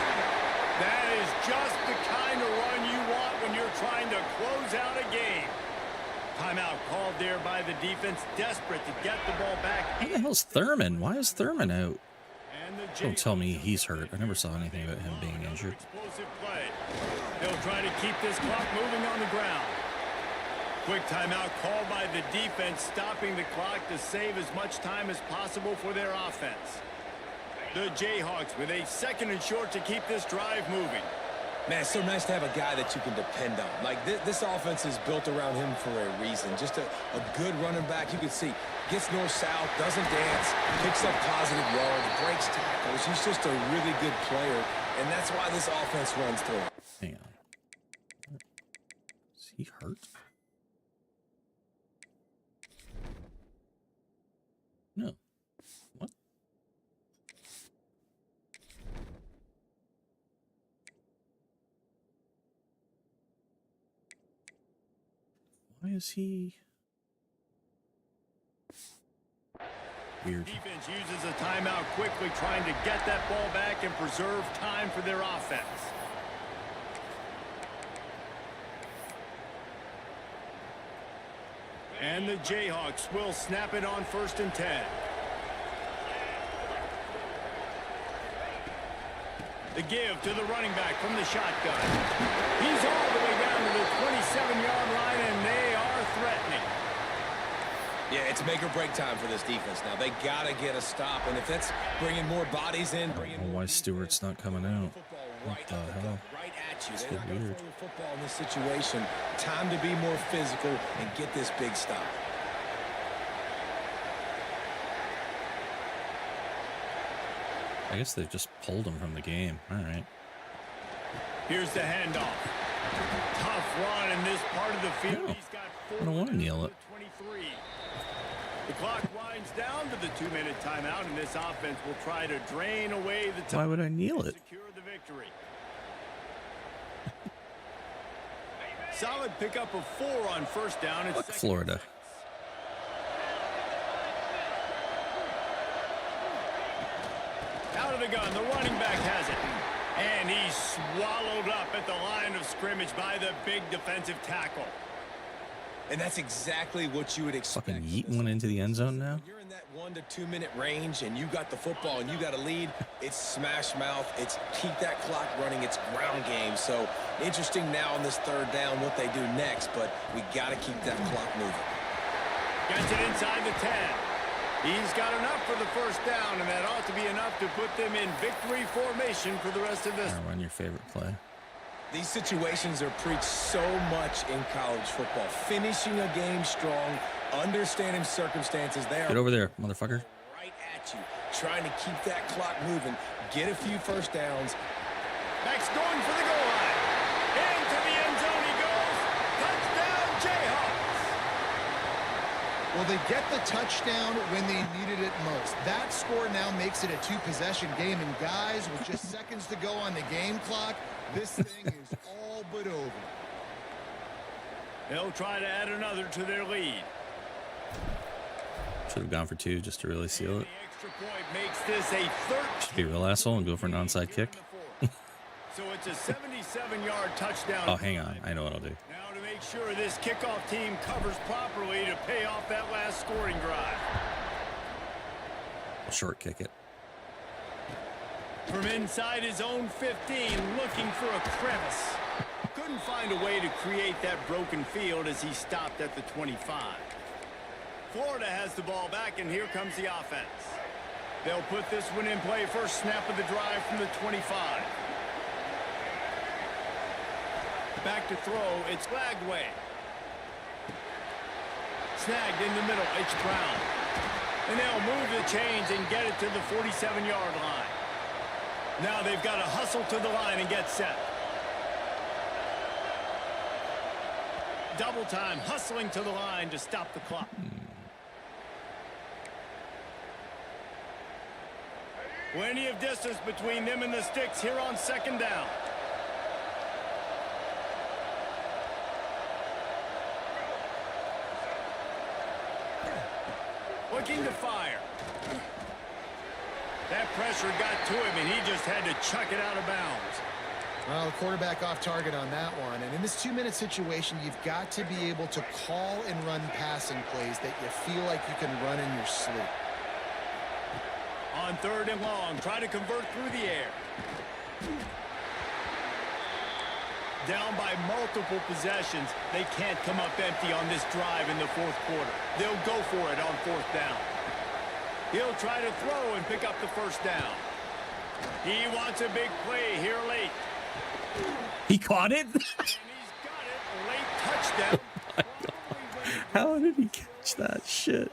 Speaker 1: That is just the kind of run you want when you're trying to close out a game. Timeout called there by the defense, desperate to get the ball back.
Speaker 2: Who the hell's Thurman? Why is Thurman out? Don't tell me he's hurt. I never saw anything about him being injured.
Speaker 1: Explosive play. They'll try to keep this clock moving on the ground. Quick timeout called by the defense, stopping the clock to save as much time as possible for their offense. The Jayhawks with a 2nd and short to keep this drive moving.
Speaker 4: Man, it's so nice to have a guy that you can depend on. Like, this offense is built around him for a reason. Just a good running back. You can see, gets north-south, doesn't dance, picks up positive yards, breaks tackles. He's just a really good player, and that's why this offense runs through.
Speaker 2: Hang on. Is he hurt? No. What? Why is he weird?
Speaker 1: Defense uses a timeout quickly, trying to get that ball back and preserve time for their offense. And the Jayhawks will snap it on 1st and 10. The give to the running back from the shotgun. He's all the way down to the 27-yard line, and they are threatening.
Speaker 4: Yeah, it's make or break time for this defense now. They got to get a stop, and if that's bringing more bodies in,
Speaker 2: Why Stewart's not coming out? What the hell?
Speaker 4: Right at you.
Speaker 2: It's
Speaker 4: They're not
Speaker 2: weird.
Speaker 4: going to throw the football in this situation. Time to be more physical and get this big stop.
Speaker 2: I guess they just pulled him from the game. All right.
Speaker 1: Here's the handoff. Tough run in this part of the field.
Speaker 2: No,
Speaker 1: He's got 4
Speaker 2: I don't want to
Speaker 1: minutes
Speaker 2: kneel
Speaker 1: on
Speaker 2: it.
Speaker 1: the 23. The clock winds down to the 2-minute timeout, and this offense will try to drain away the time.
Speaker 2: Why would I kneel it?
Speaker 1: Secure the victory. Solid pickup of 4 on 1st down.
Speaker 2: Fuck Florida.
Speaker 1: Out of the gun, the running back has it. And he's swallowed up at the line of scrimmage by the big defensive tackle.
Speaker 4: And that's exactly what you would expect.
Speaker 2: Fucking yeeting one into the end zone now.
Speaker 4: When you're in that 1 to 2 minute range and you got the football and you got a lead, it's smash mouth, it's keep that clock running, it's ground game. So interesting now on this 3rd down what they do next, but we got to keep that clock moving.
Speaker 1: Gets it inside the 10. He's got enough for the 1st down, and that ought to be enough to put them in victory formation for the rest of this.
Speaker 2: Now run your favorite play.
Speaker 4: These situations are preached so much in college football. Finishing a game strong, understanding circumstances. They are
Speaker 2: Get over there, motherfucker.
Speaker 4: right at you, trying to keep that clock moving, get a few 1st downs.
Speaker 1: Max going for the goal line. Into the end zone he goes. Touchdown, Jayhawks.
Speaker 3: Well, they get the touchdown when they needed it most. That score now makes it a 2-possession game. And guys, with just seconds to go on the game clock, this thing is all but over.
Speaker 1: They'll try to add another to their lead.
Speaker 2: Should have gone for 2 just to really seal it.
Speaker 1: The extra point makes this a 13.
Speaker 2: Be a real asshole and go for an onside kick.
Speaker 1: So it's a 77-yard touchdown.
Speaker 2: Oh, hang on. I know what I'll do.
Speaker 1: Now to make sure this kickoff team covers properly to pay off that last scoring drive.
Speaker 2: I'll short kick it.
Speaker 1: From inside his own 15, looking for a crevice. Couldn't find a way to create that broken field as he stopped at the 25. Florida has the ball back, and here comes the offense. They'll put this one in play. First snap of the drive from the 25. Back to throw. It's Flagway. Snagged in the middle. It's Brown. And they'll move the chains and get it to the 47-yard line. Now they've got to hustle to the line and get set. Double time, hustling to the line to stop the clock. Plenty of distance between them and the sticks here on second down. Looking to fire. That pressure got to him, and he just had to chuck it out of bounds.
Speaker 3: Well, the quarterback off target on that one. And in this 2-minute situation, you've got to be able to call and run passing plays that you feel like you can run in your sleep.
Speaker 1: On third and long, try to convert through the air. Down by multiple possessions, they can't come up empty on this drive in the fourth quarter. They'll go for it on fourth down. He'll try to throw and pick up the first down. He wants a big play here late.
Speaker 2: He caught it?
Speaker 1: And he's got it. Late touchdown.
Speaker 2: How did he catch that shit?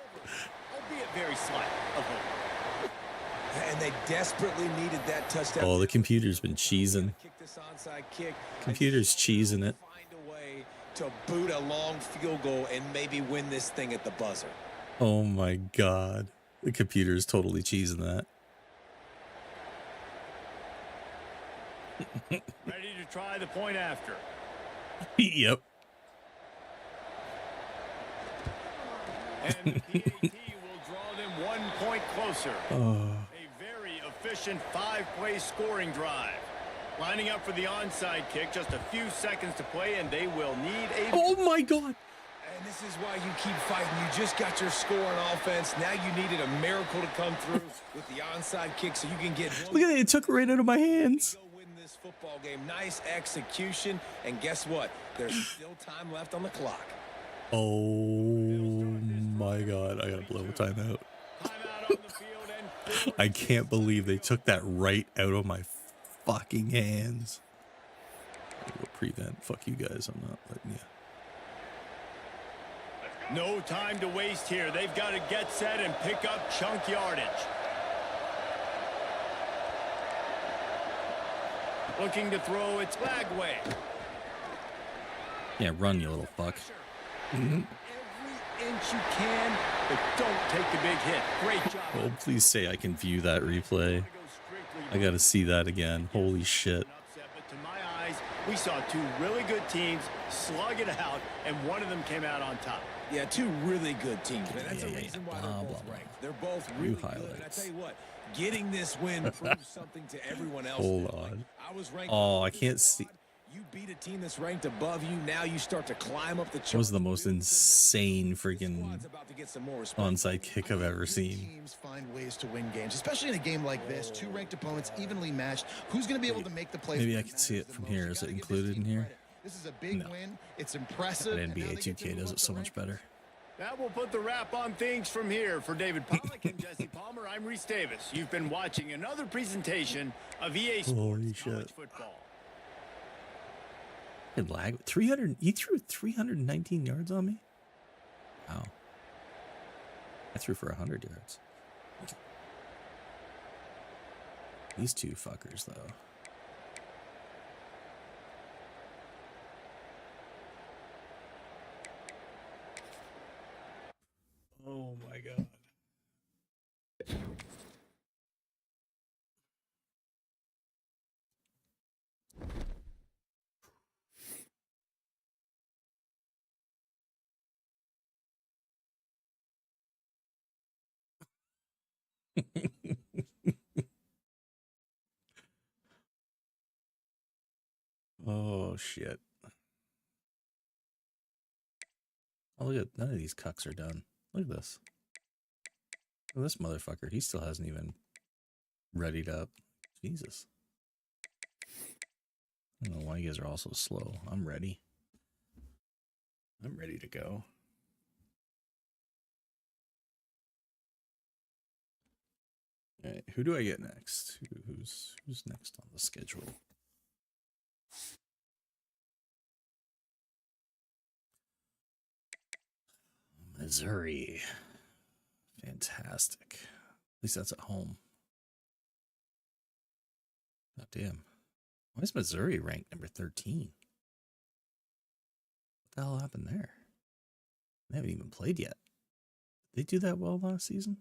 Speaker 1: Albeit very slight of hope.
Speaker 4: And they desperately needed that touchdown.
Speaker 2: Oh, the computer's been cheesing.
Speaker 4: Kick this onside kick.
Speaker 2: Computer's cheesing it.
Speaker 4: Find a way to boot a long field goal and maybe win this thing at the buzzer.
Speaker 2: Oh my god. The computer's totally cheesing that.
Speaker 1: Ready to try the point after.
Speaker 2: Yep.
Speaker 1: And the PAT will draw them 1 point closer. A very efficient 5-play scoring drive. Lining up for the onside kick, just a few seconds to play, and they will need a...
Speaker 2: Oh my god.
Speaker 4: And this is why you keep fighting. You just got your score on offense. Now you needed a miracle to come through with the onside kick so you can get one.
Speaker 2: Look at it. It took it right out of my hands.
Speaker 4: Go win this football game. Nice execution. And guess what? There's still time left on the clock.
Speaker 2: Oh my god. I gotta blow a timeout.
Speaker 1: Timeout on the field and...
Speaker 2: I can't believe they took that right out of my fucking hands. Prevent. Fuck you guys. I'm not letting you.
Speaker 1: No time to waste here. They've got to get set and pick up chunk yardage. Looking to throw its flag way.
Speaker 2: Yeah, run, you little fuck.
Speaker 1: Every inch you can, but don't take the big hit. Great job.
Speaker 2: Oh, please say I can view that replay. I gotta see that again. Holy shit.
Speaker 1: But to my eyes, we saw two really good teams slug it out, and one of them came out on top.
Speaker 4: Yeah, two really good teams, man. That's
Speaker 2: Yeah,
Speaker 4: a
Speaker 2: yeah,
Speaker 4: reason
Speaker 2: yeah.
Speaker 4: why
Speaker 2: Blah,
Speaker 4: they're
Speaker 2: blah,
Speaker 4: both
Speaker 2: blah.
Speaker 4: ranked. They're both really good. And I
Speaker 2: highlights.
Speaker 4: tell you what, getting this win proves something to everyone else.
Speaker 2: Hold
Speaker 4: Like,
Speaker 2: on.
Speaker 4: I was ranked
Speaker 2: Oh,
Speaker 4: above
Speaker 2: I
Speaker 4: this
Speaker 2: can't
Speaker 4: squad.
Speaker 2: see.
Speaker 4: You beat a team that's ranked above you. Now you start to climb up the chart.
Speaker 2: That was the most insane
Speaker 4: Squad's
Speaker 2: freaking
Speaker 4: about to get some more respect.
Speaker 2: onside kick I've ever seen.
Speaker 3: Teams find ways to win games, especially in a game like this. Two ranked opponents, evenly matched. Who's going to be able to make the plays?
Speaker 2: Maybe I
Speaker 3: that
Speaker 2: can see
Speaker 3: matters
Speaker 2: it
Speaker 3: the
Speaker 2: from
Speaker 3: most?
Speaker 2: here.
Speaker 3: You
Speaker 2: Is
Speaker 3: gotta
Speaker 2: it
Speaker 3: give this
Speaker 2: included
Speaker 3: team
Speaker 2: in here?
Speaker 3: credit. This is a big
Speaker 2: No.
Speaker 3: win. It's impressive.
Speaker 2: But
Speaker 3: and now
Speaker 2: NBA
Speaker 3: they get to
Speaker 2: 2K
Speaker 3: look
Speaker 2: does it
Speaker 3: to
Speaker 2: so
Speaker 3: rank
Speaker 2: much better.
Speaker 1: That will put the wrap on things from here. For David Pollack and Jesse Palmer, I'm Reese Davis. You've been watching another presentation of EA Sports
Speaker 2: Holy
Speaker 1: College
Speaker 2: shit.
Speaker 1: Football.
Speaker 2: It lag 300. He threw 319 yards on me. Wow. I threw for 100 yards. These two fuckers, though. Oh my god. Oh shit. Oh, look at none of these cucks are done. Look at this. Look at this motherfucker. He still hasn't even readied up. Jesus. I don't know why you guys are all so slow. I'm ready. I'm ready to go. All right, who do I get next? Who's next on the schedule? Missouri. Fantastic. At least that's at home. God damn. Why is Missouri ranked number 13? What the hell happened there? They haven't even played yet. Did they do that well last season?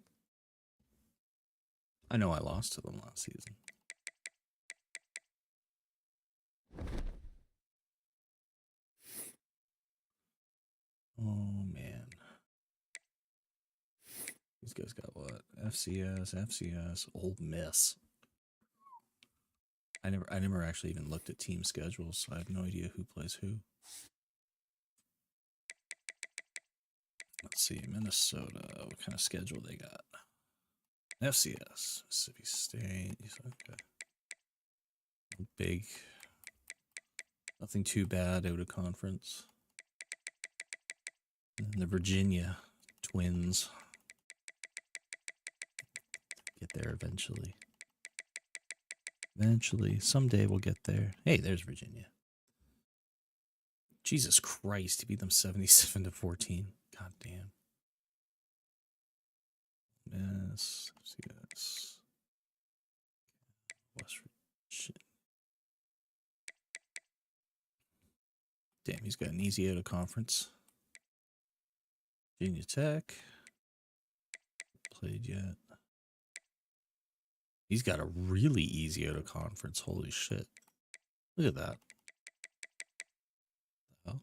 Speaker 2: I know I lost to them last season. Oh, man. These guys got what? FCS, Ole Miss. I never actually even looked at team schedules, so I have no idea who plays who. Let's see, Minnesota. What kind of schedule they got? FCS, Mississippi State. Okay. Big. Nothing too bad out of conference. And the Virginia Twins. Get there eventually. Eventually. Someday we'll get there. Hey, there's Virginia. Jesus Christ, he beat them 77-14. God damn. Yes. West Virginia. Damn, he's got an easy out of conference. Virginia Tech. Played yet. He's got a really easy out of conference. Holy shit. Look at that. Oh.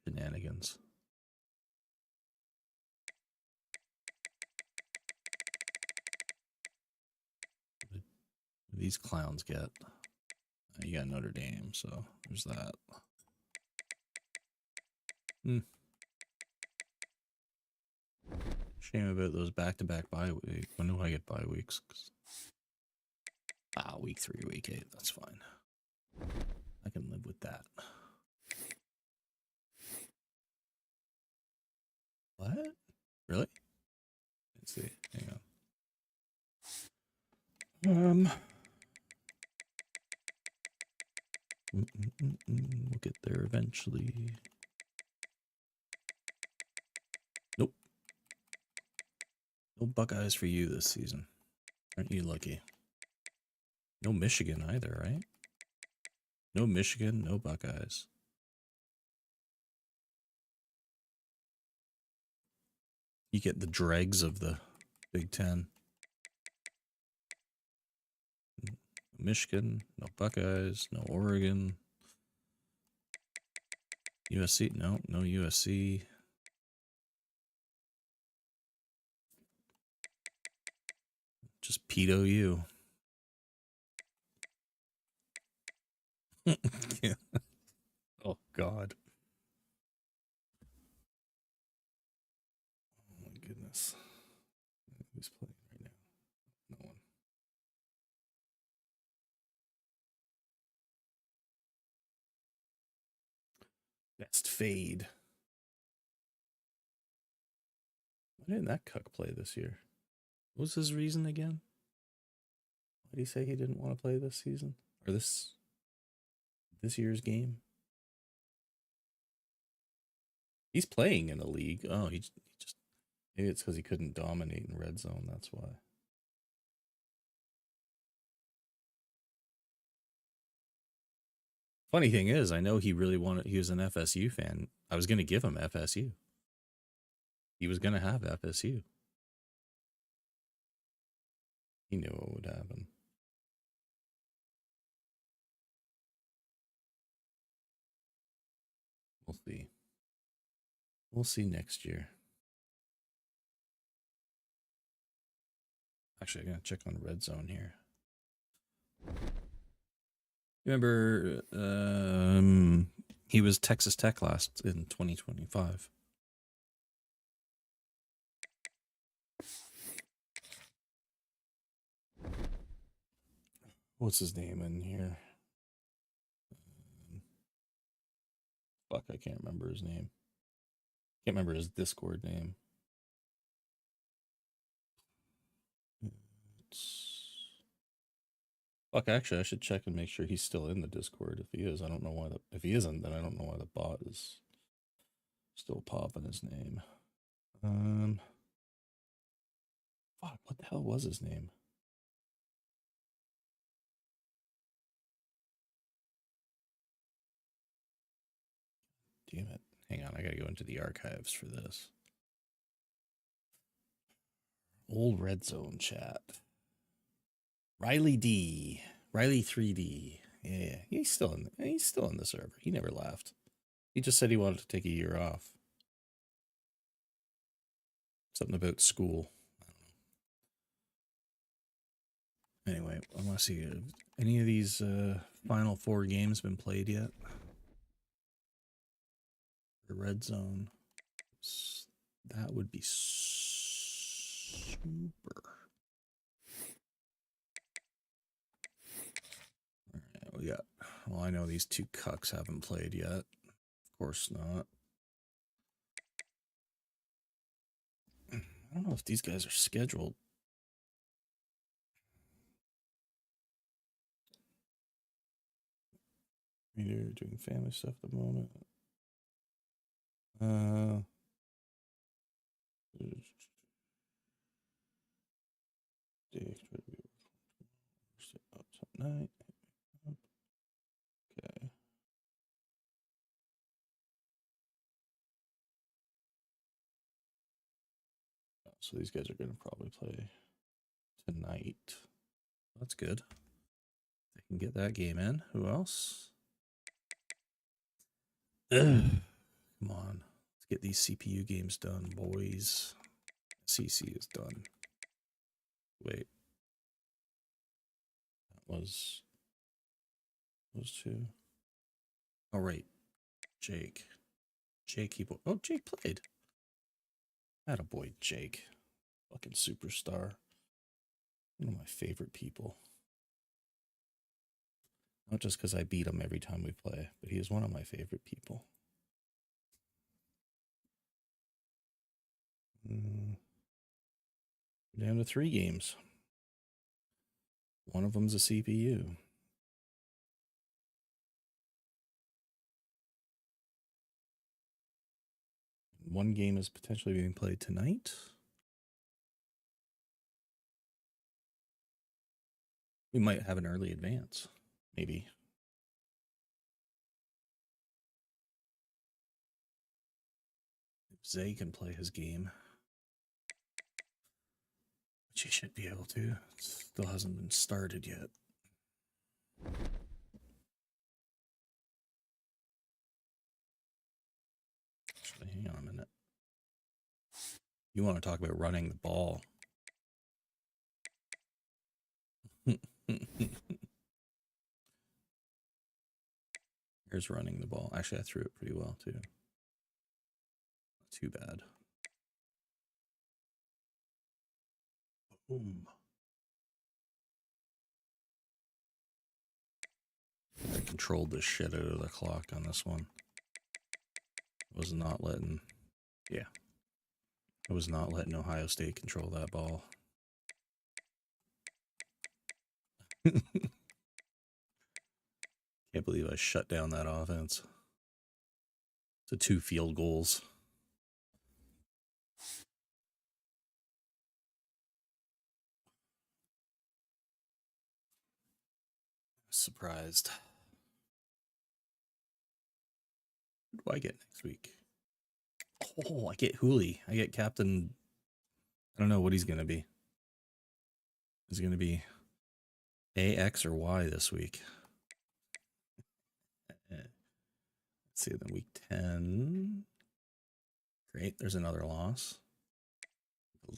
Speaker 2: Shenanigans. What do these clowns get? You got Notre Dame, so there's that. Shame about those back-to-back bye weeks. When do I get bye weeks? Week 3, week 8. That's fine. I can live with that. What? Really? Let's see. Hang on. We'll get there eventually. Nope. No Buckeyes for you this season. Aren't you lucky? No Michigan either, right? No Michigan, no Buckeyes. You get the dregs of the Big Ten. Michigan, no Buckeyes, no Oregon. USC, no USC. Just pedo you. Yeah. Oh, God. Oh, my goodness. Who's playing right now? No one. Best fade. Why didn't that cuck play this year? What was his reason again? Why did he say he didn't want to play this season? Or this year's game? He's playing in a league. Oh, he just maybe it's because he couldn't dominate in red zone. That's why. Funny thing is, I know he really wanted. He was an FSU fan. I was going to give him FSU. He was going to have FSU. He knew what would happen. We'll see. We'll see next year. Actually, I'm going to check on red zone here. Remember, he was Texas Tech last in 2025. What's his name in here? Fuck, I can't remember his name. Can't remember his Discord name. Fuck, actually, I should check and make sure he's still in the Discord. If he is, I don't know why. If he isn't, then I don't know why the bot is still popping his name. Fuck, what the hell was his name? Damn it. Hang on, I gotta go into the archives for this. Old Red Zone chat. Riley D. Riley 3D. Yeah, he's still in the server. He never left. He just said he wanted to take a year off. Something about school. I don't know. Anyway, I want to see any of these final 4 games been played yet? The Red Zone. That would be super. All right, we got. Well, I know these 2 cucks haven't played yet. Of course not. I don't know if these guys are scheduled. They're doing family stuff at the moment. Night. Okay. So these guys are going to probably play tonight. That's good. They can get that game in. Who else? Come on. Let's get these CPU games done, boys. CC is done. Wait. That was those 2. Oh, right. Jake. Jake, oh, Jake played. Attaboy, Jake. Fucking superstar. One of my favorite people. Not just because I beat him every time we play, but he is one of my favorite people. Down to 3 games. One of them's a CPU. One game is potentially being played tonight. We might have an early advance, maybe. If Zay can play his game, which he should be able to. It still hasn't been started yet. Actually, hang on a minute. You want to talk about running the ball. Here's running the ball. Actually, I threw it pretty well, too. Not too bad. Boom. I controlled the shit out of the clock on this one. Was not letting... Yeah. I was not letting Ohio State control that ball. Can't believe I shut down that offense. To 2 field goals. Surprised. What do I get next week? Oh, I get Hooley. I get Captain. I don't know what he's going to be. He's going to be A, X, or Y this week. Let's see, then week 10. Great, there's another loss.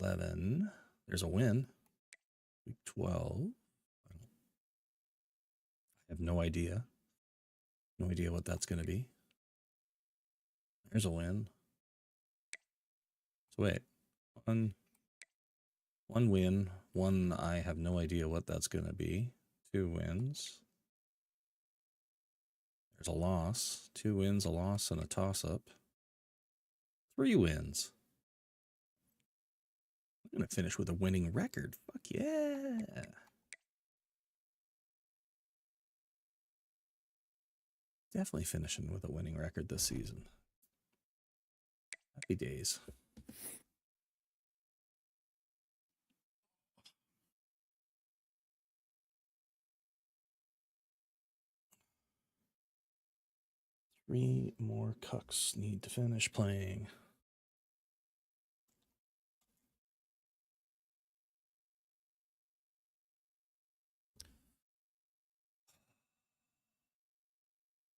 Speaker 2: 11. There's a win. Week 12. I have no idea. No idea what that's going to be. There's a win. So wait, one win, one I have no idea what that's going to be. 2 wins. There's a loss. 2 wins, a loss, and a toss-up. 3 wins. I'm going to finish with a winning record. Fuck yeah. Definitely finishing with a winning record this season. Happy days. 3 more cucks need to finish playing.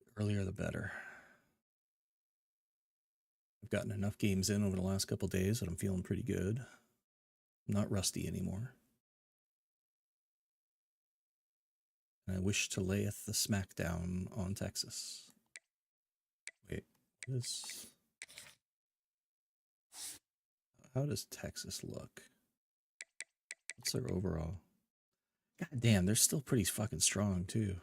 Speaker 2: The earlier the better. I've gotten enough games in over the last couple days that I'm feeling pretty good. I'm not rusty anymore. And I wish to layeth the smackdown on Texas. Wait, this. How does Texas look? What's their overall? God damn, they're still pretty fucking strong too.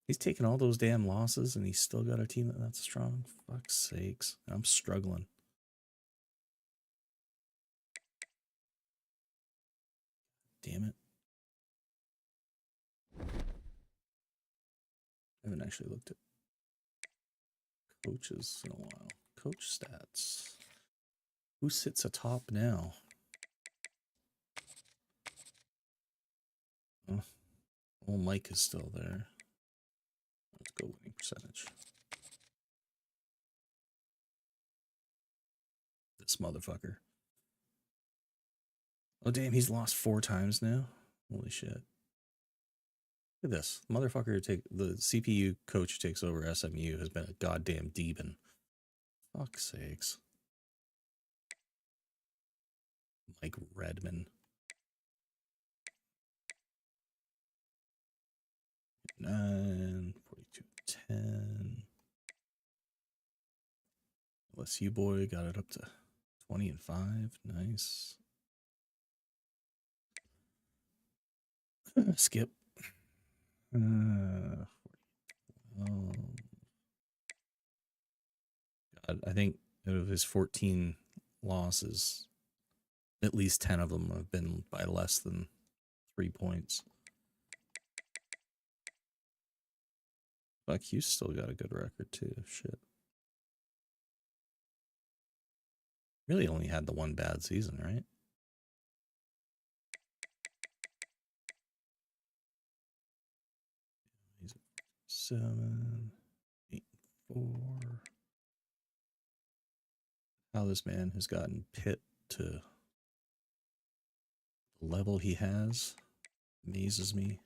Speaker 2: He's taken all those damn losses and he's still got a team that's strong. Fuck's sakes. I'm struggling. Damn it. I haven't actually looked at coaches in a while. Coach stats. Who sits atop now? Oh, old Mike is still there. Let's go winning percentage. This motherfucker. Oh, damn, he's lost 4 times now? Holy shit. Look at this. Motherfucker, the CPU coach who takes over SMU has been a goddamn demon. Fuck's sakes. Mike Redman. 9, 42, 10. LSU boy got it up to 20 and 5. Nice. Skip. God, I think out of his 14 losses, at least 10 of them have been by less than 3 points. Fuck, Hughes still got a good record too. Shit. Really only had the one bad season, right? He's 7, 8, 4. How this man has gotten Pitt to the level he has amazes me.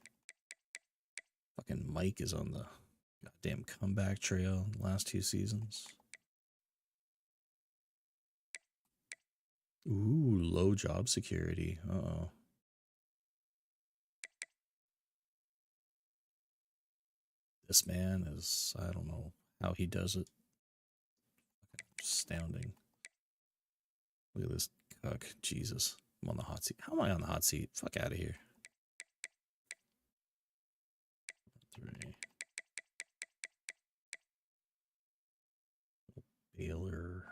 Speaker 2: Fucking Mike is on the goddamn comeback trail in the last 2 seasons. Ooh, low job security. Uh-oh. This man is, I don't know how he does it. Astounding. Look at this cuck. Jesus. I'm on the hot seat. How am I on the hot seat? Fuck out of here. 3. Baylor.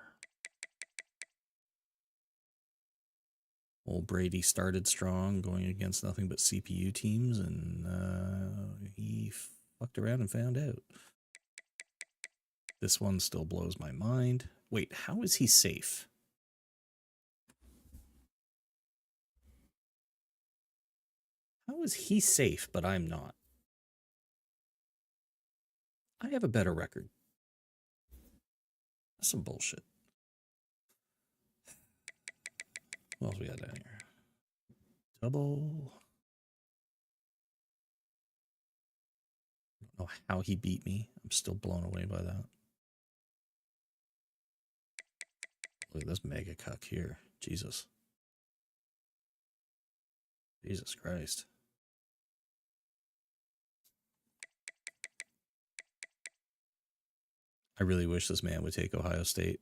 Speaker 2: Old Brady started strong, going against nothing but CPU teams, and he fucked around and found out. This one still blows my mind. Wait, how is he safe? How is he safe, but I'm not? I have a better record. That's some bullshit. What else we got down here? Double. I don't know how he beat me. I'm still blown away by that. Look at this mega cuck here. Jesus. Jesus Christ. I really wish this man would take Ohio State.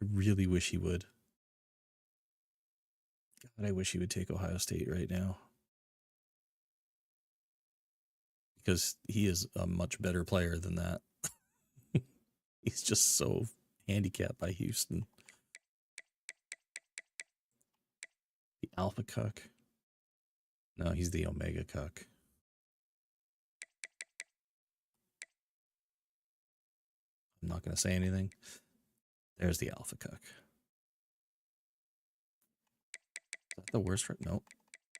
Speaker 2: I really wish he would. God, I wish he would take Ohio State right now. Because he is a much better player than that. He's just so handicapped by Houston. The alpha cuck. No, he's the omega cuck. I'm not going to say anything. There's the alpha cuck. Is that the worst? Nope.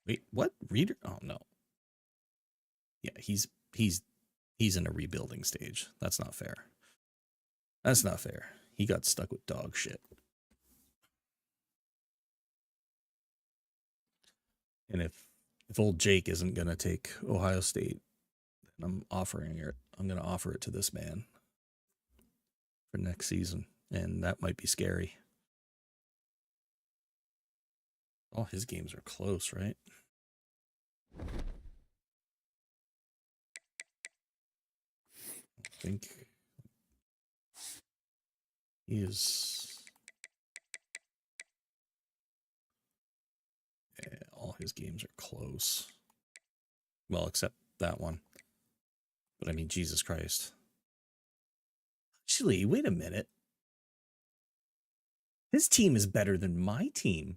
Speaker 2: Wait, what? Reader? Oh, no. Yeah, he's He's in a rebuilding stage. That's not fair. That's not fair. He got stuck with dog shit. And if old Jake isn't going to take Ohio State, then I'm going to offer it to this man for next season. And that might be scary. All his games are close, right? I think he is. Yeah, all his games are close. Well, except that one. But I mean, Jesus Christ. Actually, wait a minute. His team is better than my team.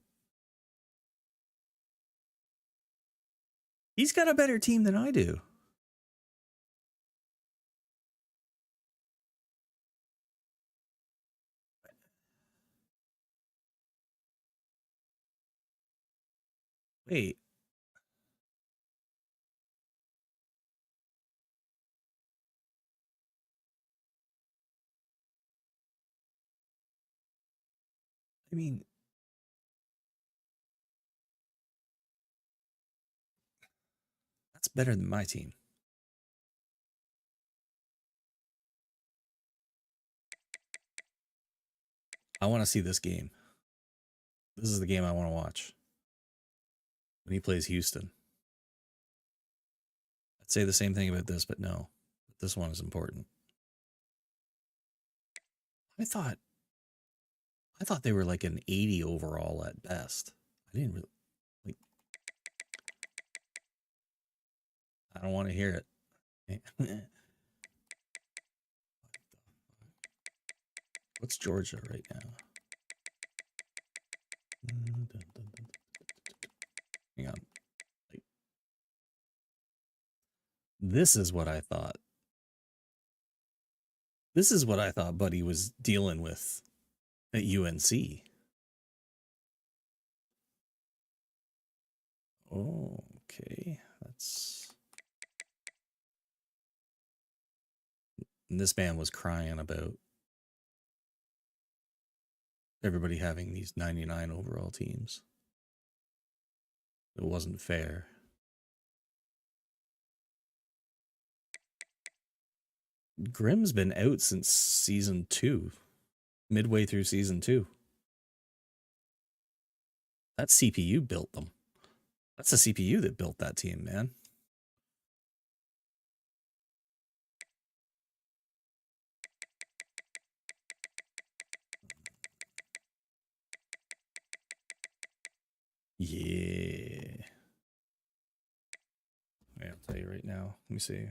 Speaker 2: He's got a better team than I do. Wait. I mean, that's better than my team. I want to see this game. This is the game I want to watch. When he plays Houston. I'd say the same thing about this, but no. This one is important. I thought they were like an 80 overall at best. I didn't really like. I don't want to hear it. What's Georgia right now? Hang on. This is what I thought. This is what I thought Buddy was dealing with at UNC. Oh, okay. And this man was crying about everybody having these 99 overall teams. It wasn't fair. Grimm's been out since season 2, midway through season 2. That CPU built them. That's the CPU that built that team, man. Yeah. I'll tell you right now. Let me see.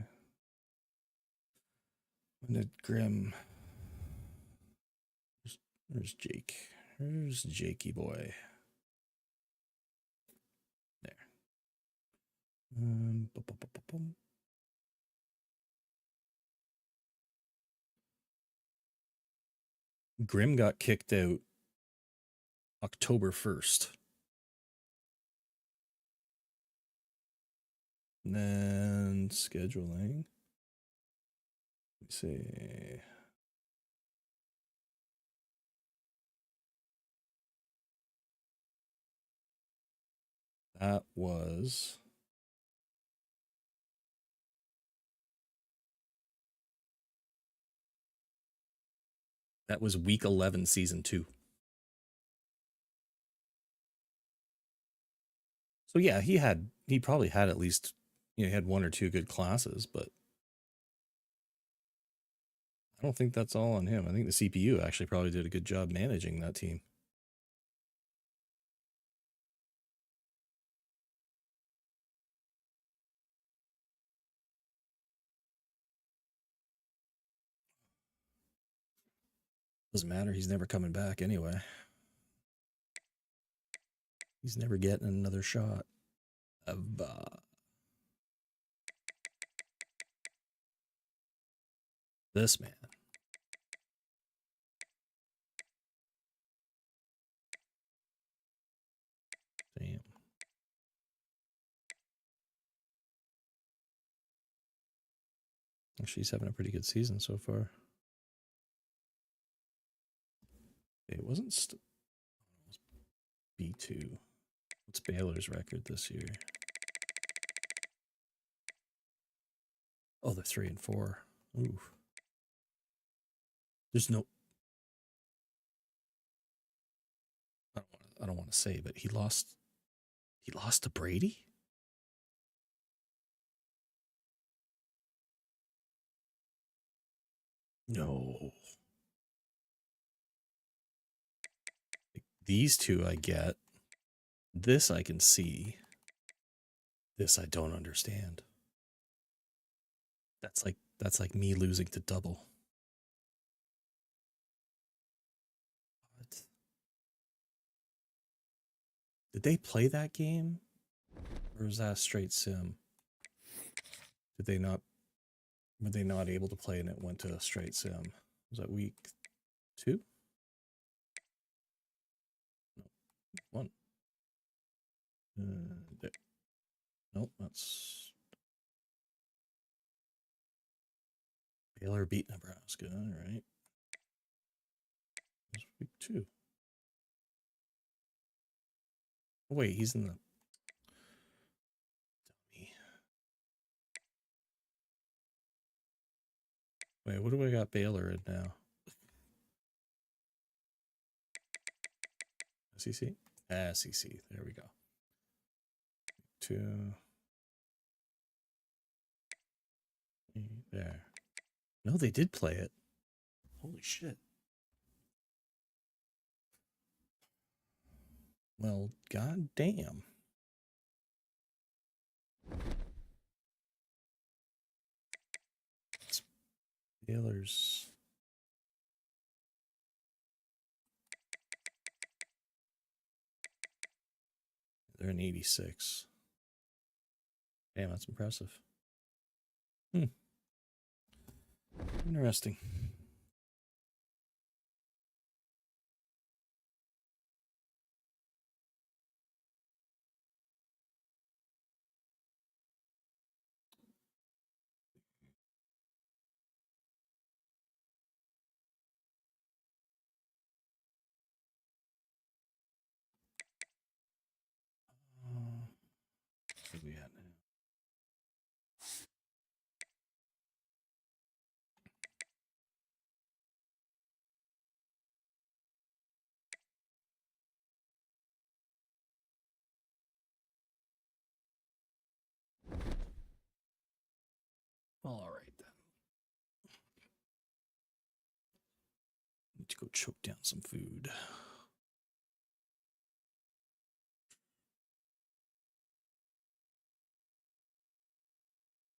Speaker 2: When did Grimm? Where's Jake? Where's Jakey boy? There. Grimm got kicked out October 1st. And then scheduling. Let me see. That was week 11, season 2. So yeah, he probably had at least, he had 1 or 2 good classes, but I don't think that's all on him. I think the CPU actually probably did a good job managing that team. Doesn't matter. He's never coming back anyway. He's never getting another shot of this man. Damn. She's having a pretty good season so far. It wasn't B2. What's Baylor's record this year? Oh, they're 3-4. Ooh. There's no. I don't want to say, but he lost. He lost to Brady. No. These two I get. This I can see. This I don't understand. That's like me losing to double. What? Did they play that game? Or is that a straight sim? Did they not? Were they not able to play and it went to a straight sim? Was that week 2? No, 1. Nope, that's Baylor beat Nebraska. All right. That's week 2. Oh, wait, he's in the dummy. Wait, what do I got Baylor in now? SEC? SEC. There we go. 2. There. No, they did play it. Holy shit. Well, god damn. Baylor's. They're an 86. Damn, that's impressive. Interesting. What do we at now? All right then. Need to go choke down some food.